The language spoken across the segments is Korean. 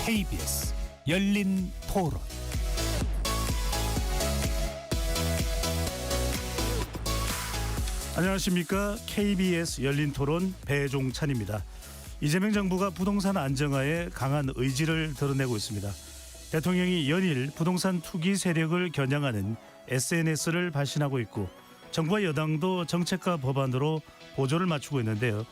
KBS 열린 토론. 안녕하십니까. KBS 열린 토론 배종찬입니다. 이재명 정부가 부동산 안정화에 강한 의지를 드러내고 있습니다. 대통령이 연일 부동산 투기 세력을 겨냥하는 SNS를 발신하고 있고 정부와 여당도 정책과 법안으로 보조를 맞추고 있는데요.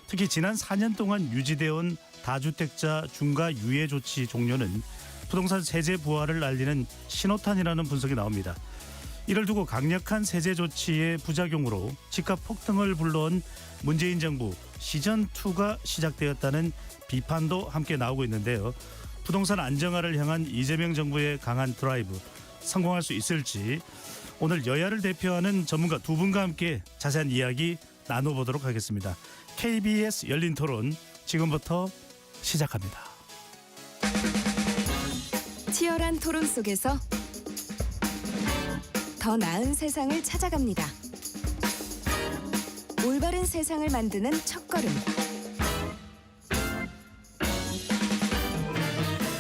특히 지난 4년 동안 유지되어 온 다주택자 중과 유예 조치 종료는 부동산 세제 부활을 알리는 신호탄이라는 분석이 나옵니다. 이를 두고 강력한 세제 조치의 부작용으로 집값 폭등을 불러온 문재인 정부 시즌2가 시작되었다는 비판도 함께 나오고 있는데요. 부동산 안정화를 향한 이재명 정부의 강한 드라이브 성공할 수 있을지 오늘 여야를 대표하는 전문가 두 분과 함께 자세한 이야기 나눠보도록 하겠습니다. KBS 열린 토론 지금부터 시작합니다. 치열한 토론 속에서 더 나은 세상을 찾아갑니다. 올바른 세상을 만드는 첫걸음.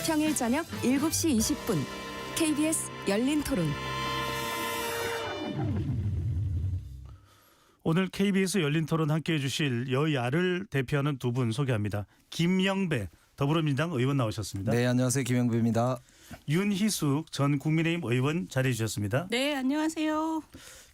평일 저녁 7시 20분 KBS 열린 토론. 오늘 KBS 열린 토론 함께해 주실 여야를 대표하는 두 분 소개합니다. 김영배 더불어민주당 의원 나오셨습니다. 네, 안녕하세요. 김영배입니다. 윤희숙 전 국민의힘 의원 자리해 주셨습니다. 네, 안녕하세요.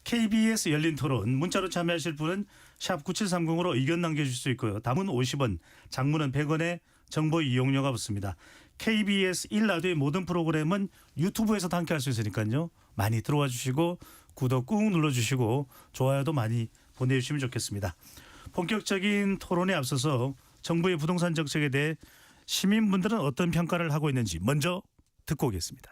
KBS 열린 토론 문자로 참여하실 분은 샵 9730으로 의견 남겨주실 수 있고요. 담은 50원, 장문은 100원의 정보 이용료가 붙습니다. KBS 1라디오의 모든 프로그램은 유튜브에서도 함께 할 수 있으니까요. 많이 들어와 주시고 구독 꾹 눌러주시고 좋아요도 많이 보내주시면 좋겠습니다. 본격적인 토론에 앞서서 정부의 부동산 정책에 대해 시민분들은 어떤 평가를 하고 있는지 먼저 듣고 오겠습니다.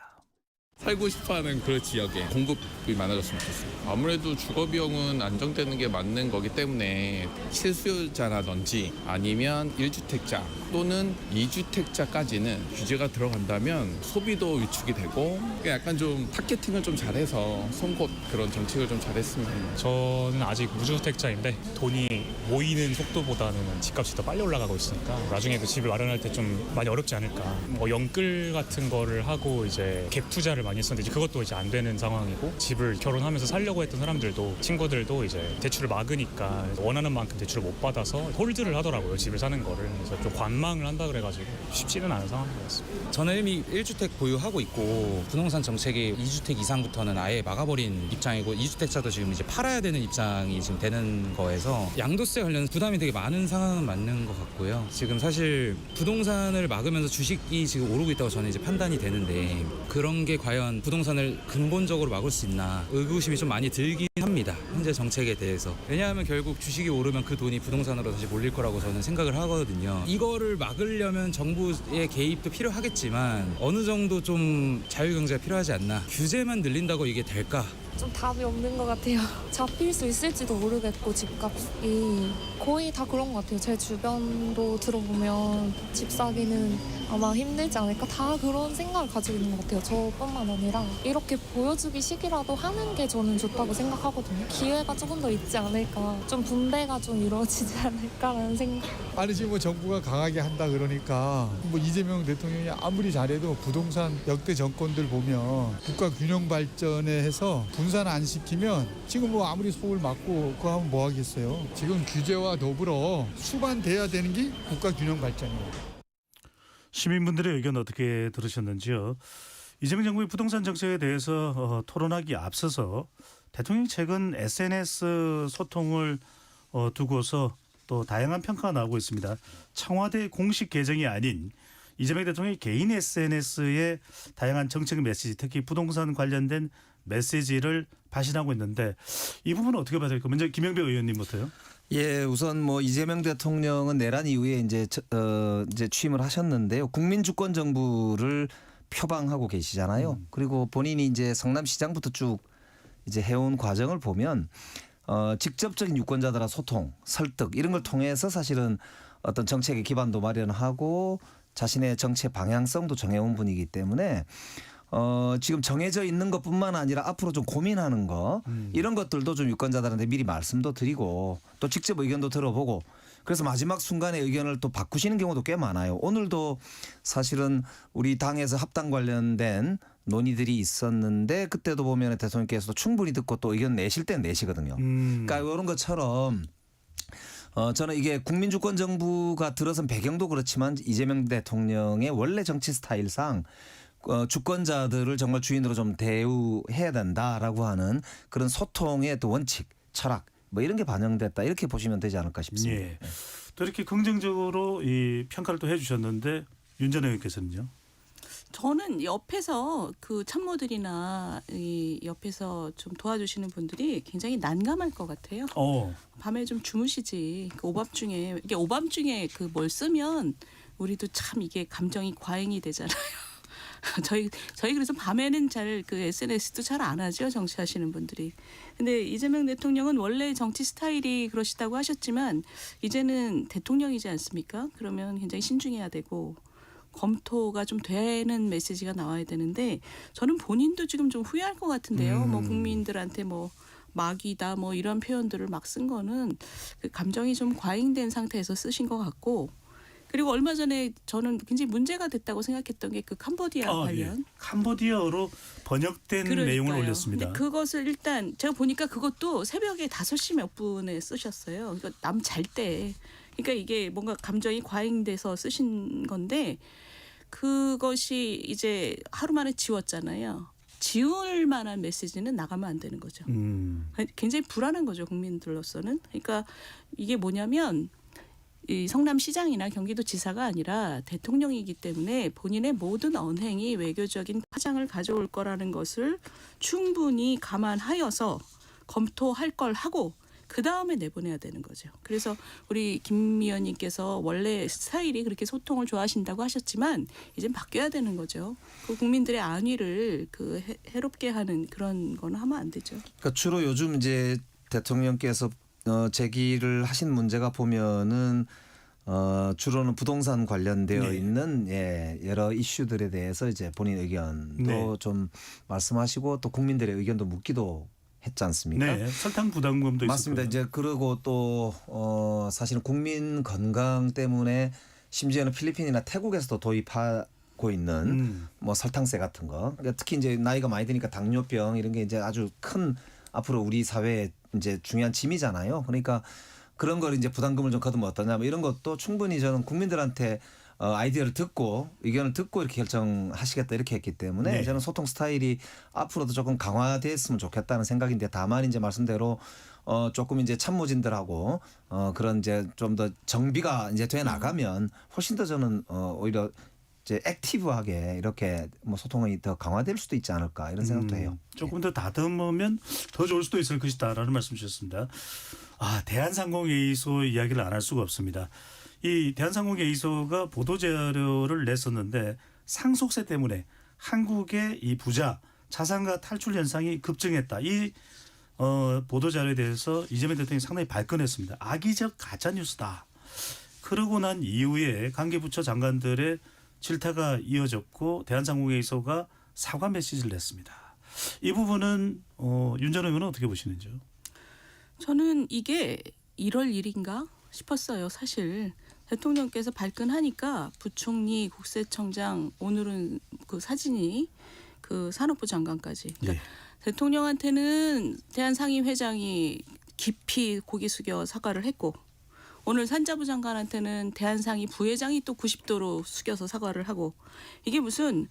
살고 싶어하는 그 지역에 공급이 많아졌으면 좋겠어요. 아무래도 주거 비용은 안정되는 게 맞는 거기 때문에 실수요자라든지 아니면 1주택자 또는 2주택자까지는 규제가 들어간다면 소비도 위축이 되고 약간 좀 타겟팅을 좀 잘해서 송곳 그런 정책을 좀 잘했으면. 저는 아직 무주택자인데 돈이 모이는 속도보다는 집값이 더 빨리 올라가고 있으니까 나중에도 집을 마련할 때 좀 많이 어렵지 않을까. 뭐 영끌 같은 거를 하고 이제 갭 투자를 많이 했었는데 그것도 이제 안 되는 상황이고 집을 결혼하면서 살려고 했던 사람들도 친구들도 이제 대출을 막으니까 원하는 만큼 대출을 못 받아서 홀드를 하더라고요. 집을 사는 거를. 그래서 좀 관망을 한다 그래가지고 쉽지는 않은 상황이었습니다. 저는 이미 1주택 보유하고 있고 부동산 정책이 2주택 이상부터는 아예 막아버린 입장이고 2주택자도 지금 이제 팔아야 되는 입장이 지금 되는 거에서 양도세 관련 부담이 되게 많은 상황은 맞는 것 같고요. 지금 사실 부동산을 막으면서 주식이 지금 오르고 있다고 저는 이제 판단이 되는데 그런 게 과연 부동산을 근본적으로 막을 수 있나 의구심이 좀 많이 들긴 합니다. 현재 정책에 대해서. 왜냐하면 결국 주식이 오르면 그 돈이 부동산으로 다시 몰릴 거라고 저는 생각을 하거든요. 이거를 막으려면 정부의 개입도 필요하겠지만 어느 정도 좀 자유경제가 필요하지 않나. 규제만 늘린다고 이게 될까? 좀 답이 없는 것 같아요. 잡힐 수 있을지도 모르겠고 집값이 거의 다 그런 것 같아요. 제 주변도 들어보면 집 사기는 아마 힘들지 않을까 다 그런 생각을 가지고 있는 것 같아요. 저뿐만 아니라 이렇게 보여주기 식이라도 하는 게 저는 좋다고 생각하거든요. 기회가 조금 더 있지 않을까, 좀 분배가 좀 이루어지지 않을까라는 생각. 아니 지금 뭐 정부가 강하게 한다 그러니까 뭐 이재명 대통령이 아무리 잘해도 부동산 역대 정권들 보면 국가 균형 발전에 해서 분산 안 시키면 지금 뭐 아무리 속을 막고 그거 하면 뭐 하겠어요. 지금 규제와 더불어 수반돼야 되는 게 국가 균형 발전이에요. 시민분들의 의견 어떻게 들으셨는지요? 이재명 정부의 부동산 정책에 대해서 토론하기 앞서서 대통령이 최근 SNS 소통을 두고서 또 다양한 평가가 나오고 있습니다. 청와대 공식 계정이 아닌 이재명 대통령의 개인 SNS에 다양한 정책 메시지, 특히 부동산 관련된 메시지를 발신하고 있는데 이 부분은 어떻게 봐야 될까요? 먼저 김영배 의원님부터요. 예, 우선 뭐 이재명 대통령은 내란 이후에 이제 취임을 하셨는데요. 국민주권 정부를 표방하고 계시잖아요. 그리고 본인이 이제 성남시장부터 쭉 이제 해온 과정을 보면 직접적인 유권자들과 소통, 설득 이런 걸 통해서 사실은 어떤 정책의 기반도 마련하고 자신의 정책 방향성도 정해온 분이기 때문에 지금 정해져 있는 것뿐만 아니라 앞으로 좀 고민하는 거 이런 것들도 좀 유권자들한테 미리 말씀도 드리고 또 직접 의견도 들어보고 그래서 마지막 순간에 의견을 또 바꾸시는 경우도 꽤 많아요. 오늘도 사실은 우리 당에서 합당 관련된 논의들이 있었는데 그때도 보면 대통령께서도 충분히 듣고 또 의견 내실 때는 내시거든요. 그러니까 이런 것처럼 저는 이게 국민주권 정부가 들어선 배경도 그렇지만 이재명 대통령의 원래 정치 스타일상 주권자들을 정말 주인으로 좀 대우해야 된다라고 하는 그런 소통의 또 원칙, 철학 뭐 이런 게 반영됐다 이렇게 보시면 되지 않을까 싶습니다. 예. 또 이렇게 긍정적으로 이 평가를 또 해주셨는데 윤 전 의원께서는요? 저는 옆에서 그 참모들이나 이 옆에서 좀 도와주시는 분들이 굉장히 난감할 것 같아요. 밤에 좀 주무시지. 그 오밤중에 이게 오밤중에 그 뭘 쓰면 우리도 참 이게 감정이 과잉이 되잖아요. 저희 그래서 밤에는 잘 그 SNS도 잘 안 하죠, 정치하시는 분들이. 근데 이재명 대통령은 원래 정치 스타일이 그러시다고 하셨지만 이제는 대통령이지 않습니까? 그러면 굉장히 신중해야 되고 검토가 좀 되는 메시지가 나와야 되는데 저는 본인도 지금 좀 후회할 것 같은데요. 뭐 국민들한테 뭐 막이다 뭐 이런 표현들을 막 쓴 거는 그 감정이 좀 과잉된 상태에서 쓰신 것 같고. 그리고 얼마 전에 저는 굉장히 문제가 됐다고 생각했던 게 그 캄보디아 관련. 예. 캄보디아로 번역된 그러니까요. 내용을 올렸습니다. 근데 그것을 일단 제가 보니까 그것도 새벽에 5시 몇 분에 쓰셨어요. 그러니까 남 잘 때. 그러니까 이게 뭔가 감정이 과잉돼서 쓰신 건데 그것이 이제 하루 만에 지웠잖아요. 지울 만한 메시지는 나가면 안 되는 거죠. 굉장히 불안한 거죠, 국민들로서는. 그러니까 이게 뭐냐면 이 성남시장이나 경기도지사가 아니라 대통령이기 때문에 본인의 모든 언행이 외교적인 파장을 가져올 거라는 것을 충분히 감안하여서 검토할 걸 하고 그다음에 내보내야 되는 거죠. 그래서 우리 김 의원님께서 원래 스타일이 그렇게 소통을 좋아하신다고 하셨지만 이젠 바뀌어야 되는 거죠. 그 국민들의 안위를 그 해롭게 하는 그런 거는 하면 안 되죠. 그러니까 주로 요즘 이제 대통령께서 제기를 하신 문제가 보면은 주로는 부동산 관련되어 네. 있는 여러 이슈들에 대해서 이제 본인 의견도 네. 좀 말씀하시고 또 국민들의 의견도 묻기도 했지 않습니까? 네, 설탕 부담금도 맞습니다. 있었고요. 이제 그리고 또 사실은 국민 건강 때문에 심지어는 필리핀이나 태국에서도 도입하고 있는 뭐 설탕세 같은 거. 그러니까 특히 이제 나이가 많이 드니까 당뇨병 이런 게 이제 아주 큰 앞으로 우리 사회에 이제 중요한 짐이잖아요. 그러니까 그런 걸 이제 부담금을 좀 거두면 어떠냐 뭐 이런 것도 충분히 저는 국민들한테 아이디어를 듣고 의견을 듣고 이렇게 결정하시겠다 이렇게 했기 때문에 네. 저는 소통 스타일이 앞으로도 조금 강화됐으면 좋겠다는 생각인데 다만 이제 말씀대로 조금 이제 참모진들하고 그런 이제 좀 더 정비가 이제 돼 나가면 훨씬 더 저는 오히려 이제 액티브하게 이렇게 뭐 소통이 더 강화될 수도 있지 않을까 이런 생각도 해요. 조금 더 다듬으면 더 좋을 수도 있을 것이다라는 말씀 주셨습니다. 대한상공회의소 이야기를 안 할 수가 없습니다. 이 대한상공회의소가 보도자료를 냈었는데 상속세 때문에 한국의 이 부자 자산가 탈출 현상이 급증했다. 이 보도자료에 대해서 이재명 대통령이 상당히 발끈했습니다. 악의적 가짜뉴스다. 그러고 난 이후에 관계부처 장관들의 질타가 이어졌고 대한상공회의소가 사과 메시지를 냈습니다. 이 부분은 윤 전 의원은 어떻게 보시는지요? 저는 이게 이럴 일인가 싶었어요. 사실 대통령께서 발끈하니까 부총리, 국세청장, 오늘은 그 사진이 그 산업부 장관까지. 그러니까 대통령한테는 대한상의회장이 깊이 고개 숙여 사과를 했고 오늘 산자부 장관한테는 대한상의 부회장이 또 90도로 숙여서 사과를 하고 이게 무슨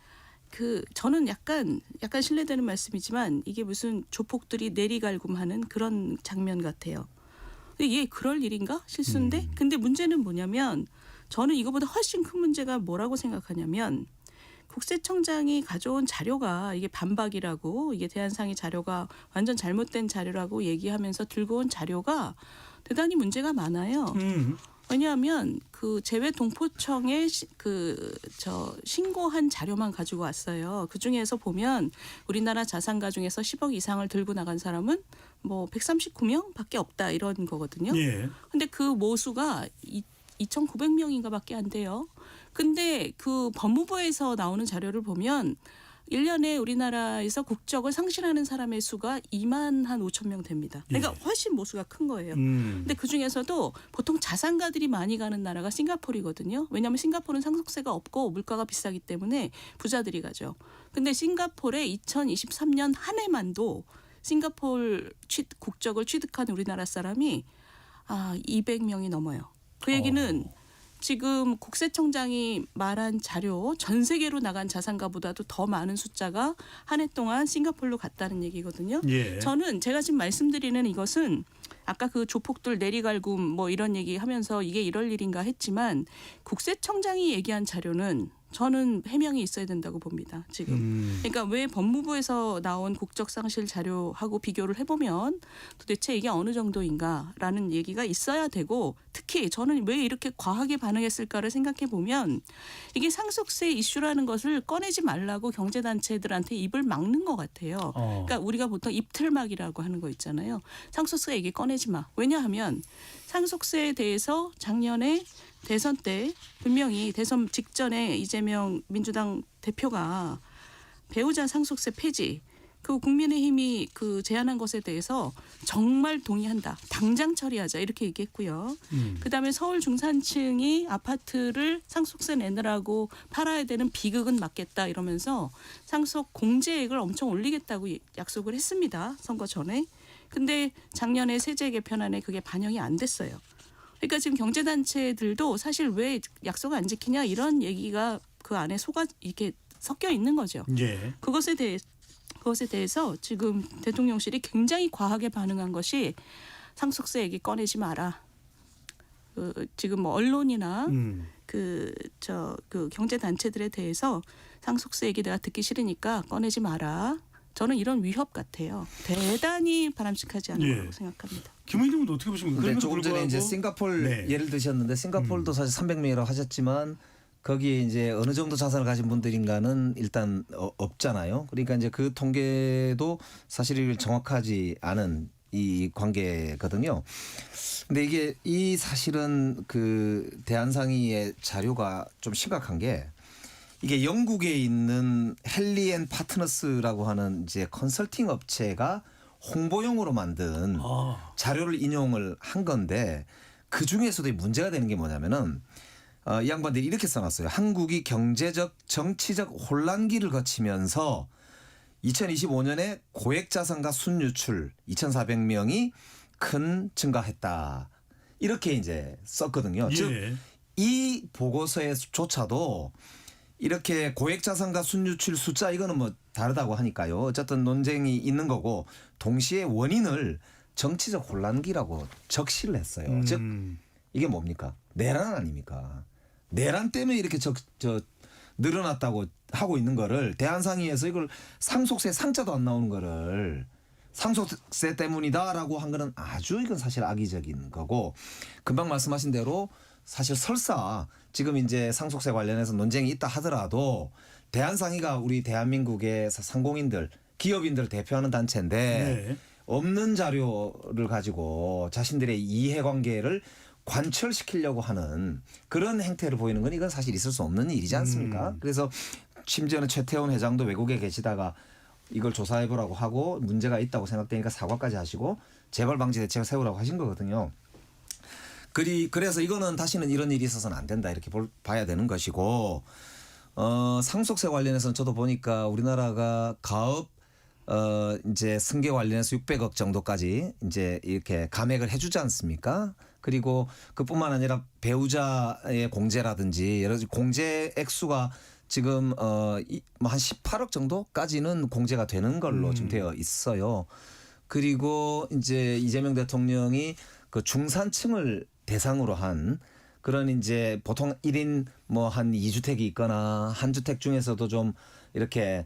저는 약간 실례되는 말씀이지만 이게 무슨 조폭들이 내리갈굼하는 그런 장면 같아요. 근데 이게 그럴 일인가? 실수인데? 근데 문제는 뭐냐면 저는 이거보다 훨씬 큰 문제가 뭐라고 생각하냐면 국세청장이 가져온 자료가 이게 반박이라고 이게 대한상의 자료가 완전 잘못된 자료라고 얘기하면서 들고 온 자료가 대단히 문제가 많아요. 왜냐하면 그 재외 동포청에 신고한 자료만 가지고 왔어요. 그 중에서 보면 우리나라 자산가 중에서 10억 이상을 들고 나간 사람은 뭐 139명밖에 없다 이런 거거든요. 예. 근데 그 모수가 2,900명인가밖에 안 돼요. 근데 그 법무부에서 나오는 자료를 보면 1년에 우리나라에서 국적을 상실하는 사람의 수가 2만 한 5천 명 됩니다. 그러니까 예. 훨씬 모수가 큰 거예요. 음. 근데 그 중에서도 보통 자산가들이 많이 가는 나라가 싱가포르거든요. 왜냐하면 싱가포르는 상속세가 없고 물가가 비싸기 때문에 부자들이 가죠. 근데 싱가포르의 2023년 한 해만도 싱가포르 국적을 취득한 우리나라 사람이 200명이 넘어요. 그 얘기는 지금 국세청장이 말한 자료 전 세계로 나간 자산가보다도 더 많은 숫자가 한 해 동안 싱가포르로 갔다는 얘기거든요. 예. 저는 제가 지금 말씀드리는 이것은 아까 그 조폭들 내리갈굼 뭐 이런 얘기하면서 이게 이럴 일인가 했지만 국세청장이 얘기한 자료는 저는 해명이 있어야 된다고 봅니다. 지금. 그러니까 왜 법무부에서 나온 국적상실 자료하고 비교를 해보면 도대체 이게 어느 정도인가라는 얘기가 있어야 되고 특히 저는 왜 이렇게 과하게 반응했을까를 생각해 보면 이게 상속세 이슈라는 것을 꺼내지 말라고 경제단체들한테 입을 막는 것 같아요. 그러니까 우리가 보통 입틀막이라고 하는 거 있잖아요. 상속세 얘기 꺼내지 마. 왜냐하면 상속세에 대해서 작년에 대선 때 분명히 대선 직전에 이재명 민주당 대표가 배우자 상속세 폐지 그 국민의힘이 그 제안한 것에 대해서 정말 동의한다. 당장 처리하자 이렇게 얘기했고요. 그다음에 서울 중산층이 아파트를 상속세 내느라고 팔아야 되는 비극은 막겠다 이러면서 상속 공제액을 엄청 올리겠다고 약속을 했습니다. 선거 전에. 근데 작년에 세제 개편안에 그게 반영이 안 됐어요. 그러니까 지금 경제단체들도 사실 왜 약속 안 지키냐 이런 얘기가 그 안에 이렇게 섞여 있는 거죠. 예. 그것에 대해서 지금 대통령실이 굉장히 과하게 반응한 것이 상속세 얘기 꺼내지 마라. 지금 뭐 언론이나 그 경제단체들에 대해서 상속세 얘기 내가 듣기 싫으니까 꺼내지 마라. 저는 이런 위협 같아요. 대단히 바람직하지 않은 예. 거라고 생각합니다. 김 의원님은 어떻게 보십니까? 근데 그럼에도 조금 전에 이제 불구하고 싱가포르 네. 예를 드셨는데 싱가포르도 사실 300명이라고 하셨지만 거기에 이제 어느 정도 자산을 가진 분들인가는 일단 없잖아요. 그러니까 이제 그 통계도 사실 정확하지 않은 이 관계거든요. 근데 이게 이 사실은 그 대한상의의 자료가 좀 심각한 게 이게 영국에 있는 헨리 앤 파트너스라고 하는 이제 컨설팅 업체가 홍보용으로 만든 자료를 인용을 한 건데 그 중에서도 문제가 되는 게 뭐냐면은 이 양반들이 이렇게 써놨어요. 한국이 경제적 정치적 혼란기를 거치면서 2025년에 고액자산가 순유출 2,400명이 큰 증가했다. 이렇게 이제 썼거든요. 예. 즉 이 보고서에조차도 이렇게 고액자산가 순유출 숫자 이거는 뭐 다르다고 하니까요. 어쨌든 논쟁이 있는 거고 동시에 원인을 정치적 혼란기라고 적시를 했어요. 즉 이게 뭡니까? 내란 아닙니까? 내란 때문에 이렇게 늘어났다고 하고 있는 거를 대한상의에서 이걸 상속세 상자도 안 나오는 거를 상속세 때문이다라고 한 거는 아주 이건 사실 악의적인 거고 금방 말씀하신 대로 사실 설사 지금 이제 상속세 관련해서 논쟁이 있다 하더라도 대한상의가 우리 대한민국의 상공인들 기업인들을 대표하는 단체인데 네. 없는 자료를 가지고 자신들의 이해관계를 관철시키려고 하는 그런 행태를 보이는 건 이건 사실 있을 수 없는 일이지 않습니까? 그래서 심지어는 최태원 회장도 외국에 계시다가 이걸 조사해보라고 하고 문제가 있다고 생각되니까 사과까지 하시고 재발 방지 대책을 세우라고 하신 거거든요. 그래서 이거는 다시는 이런 일이 있어서는 안 된다 이렇게 봐야 되는 것이고 상속세 관련해서는 저도 보니까 우리나라가 가업 이제 승계 관련해서 600억 정도까지 이제 이렇게 감액을 해주지 않습니까? 그리고 그뿐만 아니라 배우자의 공제라든지 여러 가지 공제 액수가 지금 뭐 한 18억 정도까지는 공제가 되는 걸로 지금 되어 있어요. 그리고 이제 이재명 대통령이 그 중산층을 대상으로 한 그런 이제 보통 1인 뭐 한 2주택이 있거나 한 주택 중에서도 좀 이렇게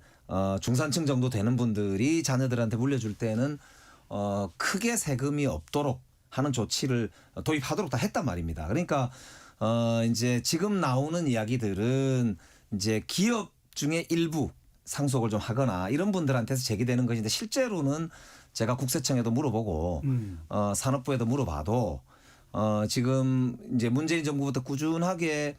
중산층 정도 되는 분들이 자녀들한테 물려줄 때는 크게 세금이 없도록 하는 조치를 도입하도록 다 했단 말입니다. 그러니까 이제 지금 나오는 이야기들은 이제 기업 중에 일부 상속을 좀 하거나 이런 분들한테서 제기되는 것인데 실제로는 제가 국세청에도 물어보고 산업부에도 물어봐도 지금 이제 문재인 정부부터 꾸준하게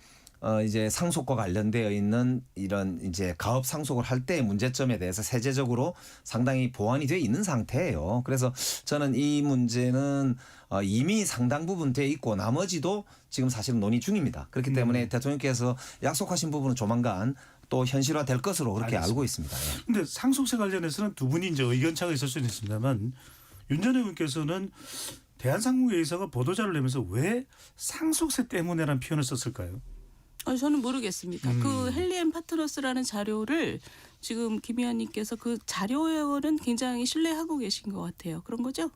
이제 상속과 관련되어 있는 이런 이제 가업 상속을 할 때의 문제점에 대해서 세제적으로 상당히 보완이 되어 있는 상태예요. 그래서 저는 이 문제는 이미 상당 부분 돼 있고 나머지도 지금 사실은 논의 중입니다. 그렇기 때문에 대통령께서 약속하신 부분은 조만간 또 현실화될 것으로 그렇게 알겠습니다. 알고 있습니다. 예. 근데 상속세 관련해서는 두 분이 이제 의견차가 있을 수는 있습니다만 윤 전 의원께서는 대한상공회의사가 보도자를 내면서 왜 상속세 때문에라는 표현을 썼을까요? 저는 모르겠습니다. 그 헨리앤 파트너스라는 자료를 지금 김 의원님께서 그 자료는 굉장히 신뢰하고 계신 것 같아요. 그런 거죠?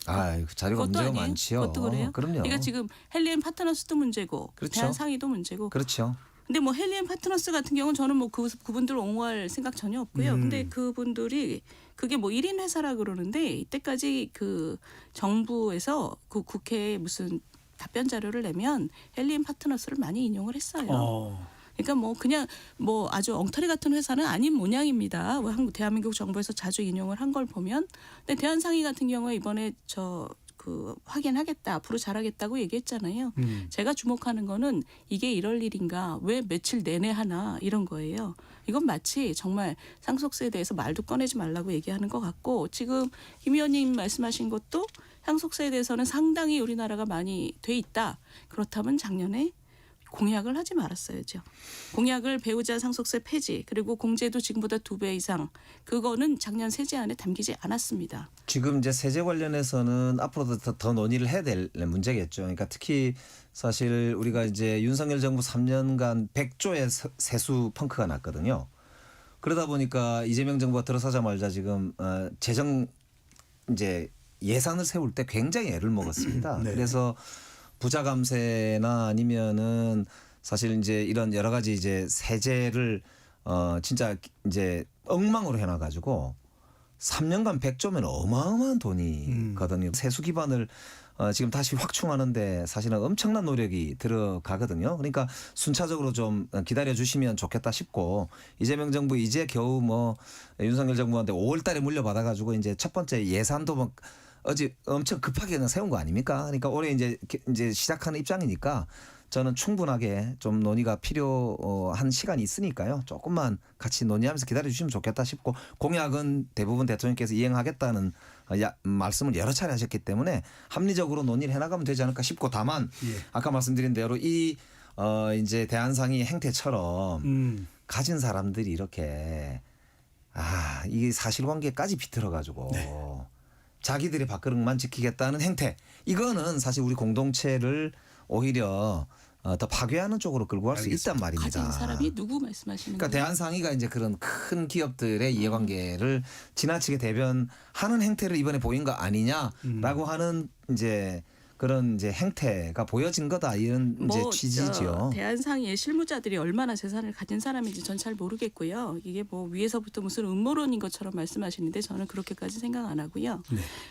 그 자료가 그것도 문제가 아니에요? 많지요. 그것도 그래요? 그럼요. 그러니까 지금 헨리앤 파트너스도 문제고 그렇죠. 대한상의도 문제고. 그렇죠. 근데 뭐 헨리앤 파트너스 같은 경우는 저는 뭐 그분들 옹호할 생각 전혀 없고요. 근데 그분들이 그게 뭐 1인 회사라 그러는데 이때까지 그 정부에서 그 국회에 무슨 답변 자료를 내면 헨리앤 파트너스를 많이 인용을 했어요. 그러니까 뭐 그냥 뭐 아주 엉터리 같은 회사는 아닌 모양입니다. 대한민국 정부에서 자주 인용을 한 걸 보면. 근데 대한상의 같은 경우에 이번에 확인하겠다, 앞으로 잘하겠다고 얘기했잖아요. 제가 주목하는 거는 이게 이럴 일인가, 왜 며칠 내내 하나 이런 거예요. 이건 마치 정말 상속세에 대해서 말도 꺼내지 말라고 얘기하는 것 같고 지금 김 의원님 말씀하신 것도 상속세에 대해서는 상당히 우리나라가 많이 돼 있다. 그렇다면 작년에 공약을 하지 말았어야죠. 공약을 배우자 상속세 폐지 그리고 공제도 지금보다 2배 이상 그거는 작년 세제안에 담기지 않았습니다. 지금 이제 세제 관련해서는 앞으로도 더 논의를 해야 될 문제겠죠. 그러니까 특히 사실 우리가 이제 윤석열 정부 3년간 100조의 세수 펑크가 났거든요. 그러다 보니까 이재명 정부가 들어서자마자 지금 재정 이제 예산을 세울 때 굉장히 애를 먹었습니다. 네. 그래서 부자 감세나 아니면은 사실 이제 이런 여러 가지 이제 세제를 진짜 이제 엉망으로 해놔 가지고 3년간 100조면 어마어마한 돈이거든요. 세수 기반을 지금 다시 확충하는데 사실은 엄청난 노력이 들어가거든요. 그러니까 순차적으로 좀 기다려 주시면 좋겠다 싶고 이재명 정부 이제 겨우 뭐 윤석열 정부한테 5월 달에 물려받아 가지고 이제 첫 번째 예산도 막 어제 엄청 급하게 그냥 세운 거 아닙니까? 그러니까 올해 이제 시작하는 입장이니까 저는 충분하게 좀 논의가 필요한 시간이 있으니까요. 조금만 같이 논의하면서 기다려주시면 좋겠다 싶고 공약은 대부분 대통령께서 이행하겠다는 말씀을 여러 차례 하셨기 때문에 합리적으로 논의를 해나가면 되지 않을까 싶고 다만 아까 말씀드린 대로 이 이제 대한상의 행태처럼 가진 사람들이 이렇게 이게 사실관계까지 비틀어가지고 자기들의 밥그릇만 지키겠다는 행태 이거는 사실 우리 공동체를 오히려 더 파괴하는 쪽으로 끌고 갈 수 있단 말입니다. 가진 사람이 누구 말씀하시는 그러니까 거예요? 대한상의가 이제 그런 큰 기업들의 이해관계를 지나치게 대변하는 행태를 이번에 보인 거 아니냐라고 하는 이제 그런 이제 행태가 보여진 거다 이런 이제 취지지요. 대한상의의 실무자들이 얼마나 재산을 가진 사람인지 전 잘 모르겠고요. 이게 뭐 위에서부터 무슨 음모론인 것처럼 말씀하시는데 저는 그렇게까지 생각 안 하고요.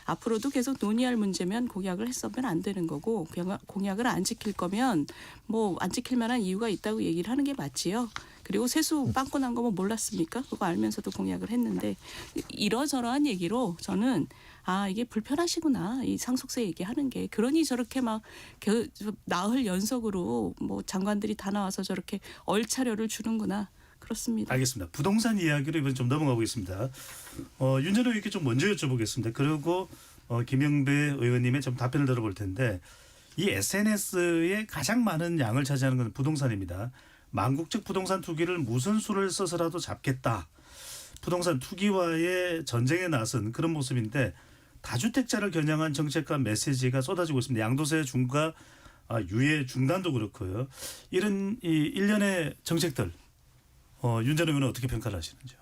앞으로도 계속 논의할 문제면 공약을 했으면 안 되는 거고 공약을 안 지킬 거면 뭐 안 지킬 만한 이유가 있다고 얘기를 하는 게 맞지요. 그리고 세수 빵꾸 난 거 뭐 몰랐습니까? 그거 알면서도 공약을 했는데 이러저러한 얘기로 저는 이게 불편하시구나. 이 상속세 얘기하는 게. 그러니 저렇게 막 나흘 연속으로 뭐 장관들이 다 나와서 저렇게 얼차려를 주는구나. 그렇습니다. 알겠습니다. 부동산 이야기로 이번 좀 넘어가고 있습니다. 윤 전 의원께 좀 먼저 여쭤보겠습니다. 그리고 김영배 의원님의 좀 답변을 들어볼 텐데 이 SNS에 가장 많은 양을 차지하는 건 부동산입니다. 망국적 부동산 투기를 무슨 수를 써서라도 잡겠다. 부동산 투기와의 전쟁에 나선 그런 모습인데 다주택자를 겨냥한 정책과 메시지가 쏟아지고 있습니다. 양도세 중과 유예 중단도 그렇고요. 이런 이 일련의 정책들 윤 전 의원은 어떻게 평가를 하시는지요?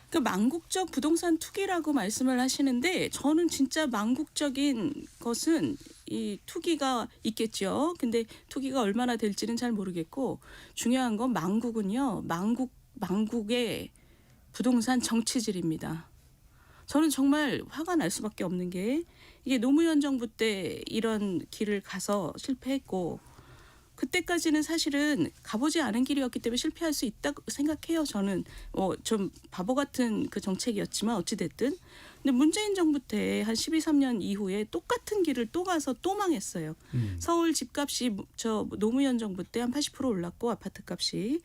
그 망국적 부동산 투기라고 말씀을 하시는데 저는 진짜 망국적인 것은 이 투기가 있겠죠. 근데 투기가 얼마나 될지는 잘 모르겠고 중요한 건 망국은요. 망국의 부동산 정치질입니다. 저는 정말 화가 날 수밖에 없는 게 이게 노무현 정부 때 이런 길을 가서 실패했고 그때까지는 사실은 가보지 않은 길이었기 때문에 실패할 수 있다고 생각해요. 저는 좀 바보 같은 그 정책이었지만 어찌 됐든. 근데 문재인 정부 때 한 12~13년 이후에 똑같은 길을 또 가서 또 망했어요. 서울 집값이 저 노무현 정부 때 한 80% 올랐고 아파트값이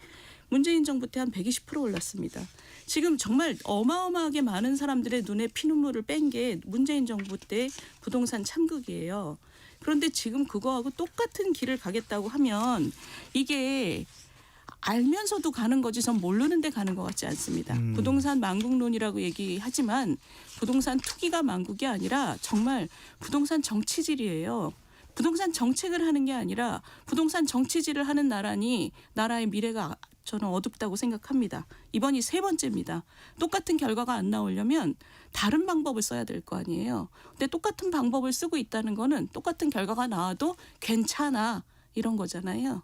문재인 정부 때 한 120% 올랐습니다. 지금 정말 어마어마하게 많은 사람들의 눈에 피눈물을 뺀 게 문재인 정부 때 부동산 참극이에요. 그런데 지금 그거하고 똑같은 길을 가겠다고 하면 이게 알면서도 가는 거지 전 모르는데 가는 것 같지 않습니다. 부동산 망국론이라고 얘기하지만 부동산 투기가 망국이 아니라 정말 부동산 정치질이에요. 부동산 정책을 하는 게 아니라 부동산 정치질을 하는 나라니 나라의 미래가 저는 어둡다고 생각합니다. 이번이 3번째입니다. 똑같은 결과가 안 나오려면 다른 방법을 써야 될 거 아니에요. 근데 똑같은 방법을 쓰고 있다는 거는 똑같은 결과가 나와도 괜찮아 이런 거잖아요.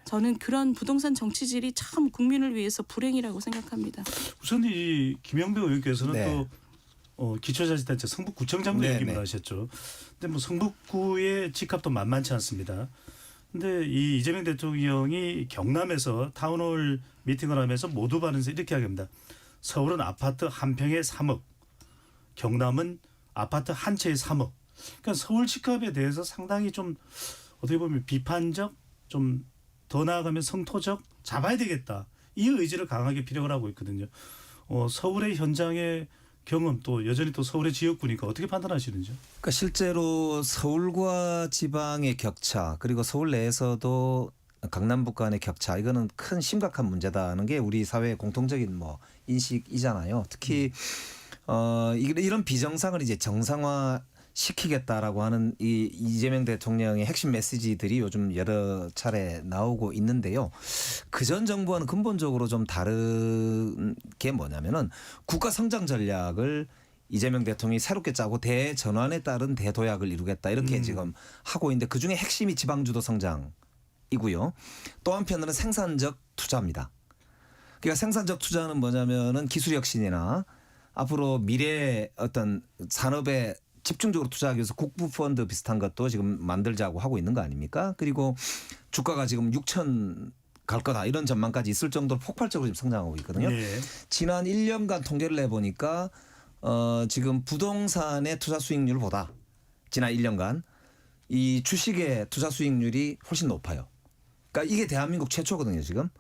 저는 그런 부동산 정치질이 참 국민을 위해서 불행이라고 생각합니다. 우선 이 김영배 의원께서는 네. 또 기초자치단체 성북구청장도 네, 역임을 네. 하셨죠. 근데 뭐 성북구의 집값도 만만치 않습니다. 근데 이 이재명 대통령이 경남에서 타운홀 미팅을 하면서 모두 발언에서 이렇게 하겠습니다. 서울은 아파트 한 평에 3억, 경남은 아파트 한 채에 3억. 그러니까 서울 집값에 대해서 상당히 좀 어떻게 보면 비판적, 좀 더 나아가면 성토적 잡아야 되겠다. 이 의지를 강하게 필요로 하고 있거든요. 서울의 현장의 경험 또 여전히 또 서울의 지역구니까 어떻게 판단하시는지요? 그러니까 실제로 서울과 지방의 격차 그리고 서울 내에서도 강남북 간의 격차 이거는 큰 심각한 문제다는 게 우리 사회의 공통적인 뭐 인식이잖아요. 특히 이런 비정상을 이제 정상화 시키겠다라고 하는 이 이재명 대통령의 핵심 메시지들이 요즘 여러 차례 나오고 있는데요. 그전 정부와는 근본적으로 좀 다른 게 뭐냐면은 국가 성장 전략을 이재명 대통령이 새롭게 짜고 대전환에 따른 대도약을 이루겠다 이렇게 지금 하고 있는데 그중에 핵심이 지방주도 성장이고요. 또 한편으로는 생산적 투자입니다. 그러니까 생산적 투자는 뭐냐면은 기술 혁신이나 앞으로 미래의 어떤 산업에 집중적으로 투자하기 위해서 국부펀드 비슷한 것도 지금 만들자고 하고 있는 거 아닙니까? 그리고 주가가 지금 6천 갈 거다 이런 전망까지 있을 정도로 폭발적으로 지금 성장하고 있거든요. 네. 지난 1년간 통계를 내보니까 지금 부동산의 투자 수익률보다 지난 1년간 이 주식의 투자 수익률이 훨씬 높아요. 그러니까 이게 대한민국 최초거든요, 지금.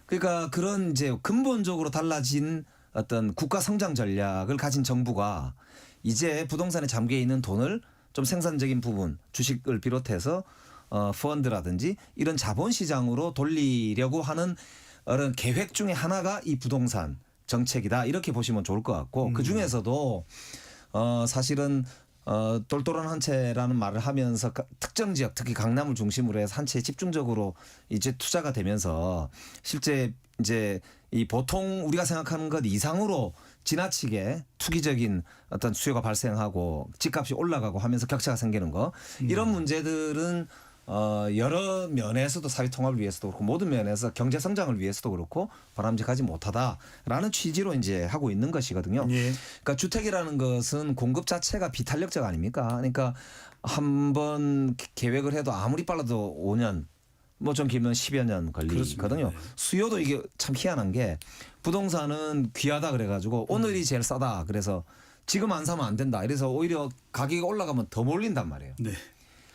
그러니까 그런 이제 근본적으로 달라진 어떤 국가 성장 전략을 가진 정부가 이제 부동산에 잠겨 있는 돈을 좀 생산적인 부분, 주식을 비롯해서 펀드라든지 이런 자본시장으로 돌리려고 하는 그런 계획 중에 하나가 이 부동산 정책이다 이렇게 보시면 좋을 것 같고 그 중에서도 사실은 똘똘한 한 채라는 말을 하면서 특정 지역 특히 강남을 중심으로 해서 한 채에 집중적으로 이제 투자가 되면서 실제 이제 이 보통 우리가 생각하는 것 이상으로 지나치게 투기적인 어떤 수요가 발생하고 집값이 올라가고 하면서 격차가 생기는 거 이런 문제들은 여러 면에서도 사회 통합을 위해서도 그렇고 모든 면에서 경제 성장을 위해서도 그렇고 바람직하지 못하다라는 취지로 이제 하고 있는 것이거든요. 예. 그러니까 주택이라는 것은 공급 자체가 비탄력적 아닙니까? 그러니까 한번 계획을 해도 아무리 빨라도 5년 뭐 좀 길면 10여 년 걸리거든요. 그렇습니다. 수요도 이게 참 희한한 게 부동산은 귀하다 그래가지고 오늘이 제일 싸다 그래서 지금 안 사면 안 된다. 이래서 오히려 가격이 올라가면 더 몰린단 말이에요. 네.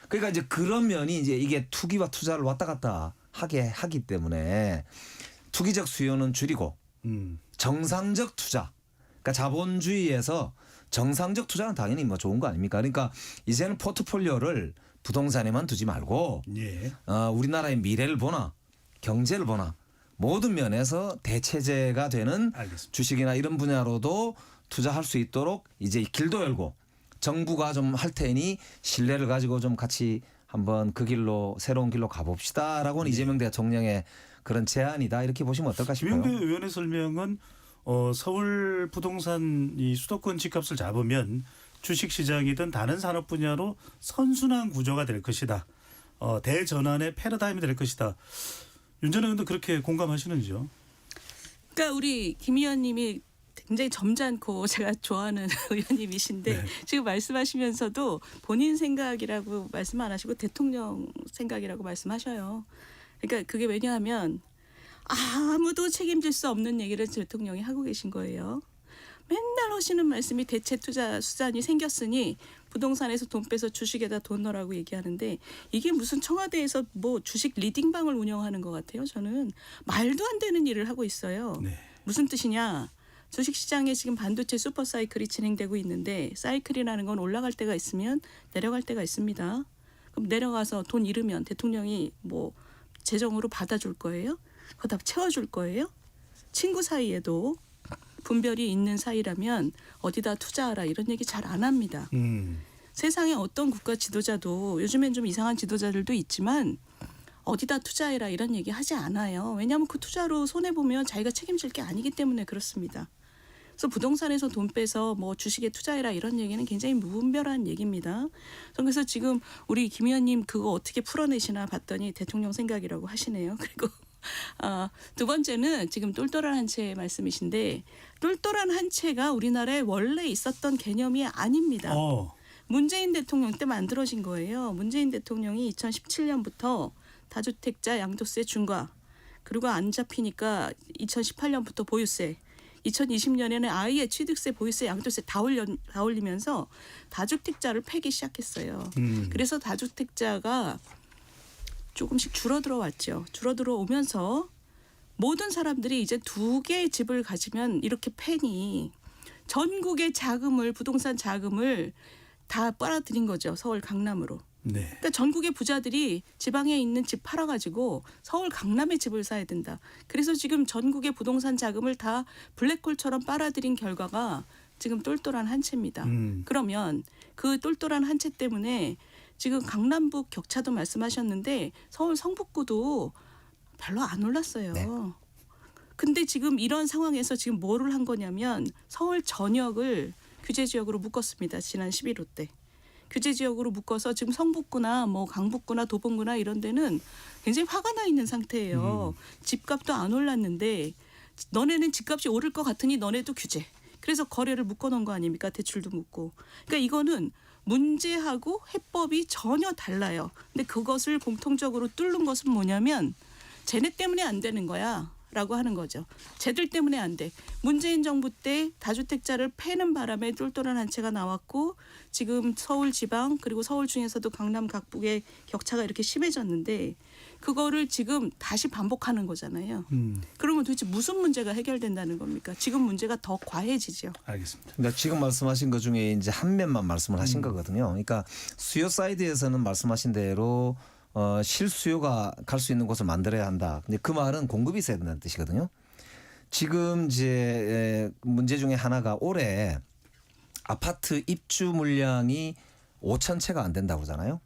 그러니까 이제 그런 면이 이제 이게 투기와 투자를 왔다 갔다 하게 하기 때문에 투기적 수요는 줄이고 정상적 투자. 그러니까 자본주의에서 정상적 투자는 당연히 뭐 좋은 거 아닙니까? 그러니까 이제는 포트폴리오를 부동산에만 두지 말고 예. 우리나라의 미래를 보나 경제를 보나 모든 면에서 대체제가 되는 알겠습니다. 주식이나 이런 분야로도 투자할 수 있도록 이제 길도 열고 정부가 좀 할 테니 신뢰를 가지고 좀 같이 한번 그 길로 새로운 길로 가봅시다라고는 이재명 대통령의 그런 제안이다 이렇게 보시면 어떨까 싶어요. 김영배 의원의 설명은 서울 부동산 이 수도권 집값을 잡으면 주식시장이든 다른 산업 분야로 선순환 구조가 될 것이다. 대전환의 패러다임이 될 것이다. 윤 전 의원도 그렇게 공감하시는지요? 그러니까 우리 김 의원님이 굉장히 점잖고 제가 좋아하는 의원님이신데 네. 지금 말씀하시면서도 본인 생각이라고 말씀 안 하시고 대통령 생각이라고 말씀하셔요. 그러니까 그게 왜냐하면 아무도 책임질 수 없는 얘기를 대통령이 하고 계신 거예요. 맨날 하시는 말씀이 대체 투자 수단이 생겼으니 부동산에서 돈 빼서 주식에다 돈 넣으라고 얘기하는데 이게 무슨 청와대에서 뭐 주식 리딩방을 운영하는 것 같아요. 저는 말도 안 되는 일을 하고 있어요. 네. 무슨 뜻이냐? 주식시장에 지금 반도체 슈퍼사이클이 진행되고 있는데 사이클이라는 건 올라갈 때가 있으면 내려갈 때가 있습니다. 그럼 내려가서 돈 잃으면 대통령이 뭐 재정으로 받아줄 거예요? 그거 다 채워줄 거예요? 친구 사이에도 분별이 있는 사이라면 어디다 투자하라 이런 얘기 잘 안 합니다. 세상에 어떤 국가 지도자도 요즘엔 좀 이상한 지도자들도 있지만 어디다 투자해라 이런 얘기 하지 않아요. 왜냐하면 그 투자로 손해보면 자기가 책임질 게 아니기 때문에 그렇습니다. 그래서 부동산에서 돈 빼서 뭐 주식에 투자해라 이런 얘기는 굉장히 무분별한 얘기입니다. 그래서 지금 우리 김 의원님 그거 어떻게 풀어내시나 봤더니 대통령 생각이라고 하시네요. 그리고 두 번째는 지금 똘똘한 한 채 말씀이신데 똘똘한 한 채가 우리나라에 원래 있었던 개념이 아닙니다. 문재인 대통령 때 만들어진 거예요. 문재인 대통령이 2017년부터 다주택자 양도세 중과 그리고 안 잡히니까 2018년부터 보유세 2020년에는 아예 취득세, 보유세, 양도세 다 올리면서 다주택자를 패기 시작했어요. 그래서 다주택자가 조금씩 줄어들어 왔죠. 줄어들어 오면서 모든 사람들이 이제 2개의 집을 가지면 이렇게 패니 전국의 자금을 부동산 자금을 다 빨아들인 거죠. 서울 강남으로. 네. 그러니까 전국의 부자들이 지방에 있는 집 팔아가지고 서울 강남에 집을 사야 된다. 그래서 지금 전국의 부동산 자금을 다 블랙홀처럼 빨아들인 결과가 지금 똘똘한 한 채입니다. 그러면 그 똘똘한 한 채 때문에 지금 강남북 격차도 말씀하셨는데 서울 성북구도 별로 안 올랐어요. 네. 근데 지금 이런 상황에서 지금 뭐를 한 거냐면 서울 전역을 규제 지역으로 묶었습니다. 지난 11호 때. 규제 지역으로 묶어서 지금 성북구나 뭐 강북구나 도봉구나 이런 데는 굉장히 화가 나 있는 상태예요. 집값도 안 올랐는데 너네는 집값이 오를 것 같으니 너네도 규제. 그래서 거래를 묶어놓은 거 아닙니까? 대출도 묶고. 그러니까 이거는 문제하고 해법이 전혀 달라요. 근데 그것을 공통적으로 뚫는 것은 뭐냐면 쟤네 때문에 안 되는 거야. 라고 하는 거죠. 쟤들 때문에 안 돼. 문재인 정부 때 다주택자를 패는 바람에 똘똘한 한 채가 나왔고 지금 서울 지방 그리고 서울 중에서도 강남 각북의 격차가 이렇게 심해졌는데 그거를 지금 다시 반복하는 거잖아요. 그러면 도대체 무슨 문제가 해결된다는 겁니까? 지금 문제가 더 과해지죠. 알겠습니다. 그러니까 지금 말씀하신 것 중에 이제 한 면만 말씀을 하신 거거든요. 그러니까 수요 사이드에서는 말씀하신 대로 실수요가 갈 수 있는 곳을 만들어야 한다. 근데 그 말은 공급이 있어야 된다는 뜻이거든요. 지금 이제 문제 중에 하나가 올해 아파트 입주 물량이 5천 채가 안 된다고 그러잖아요.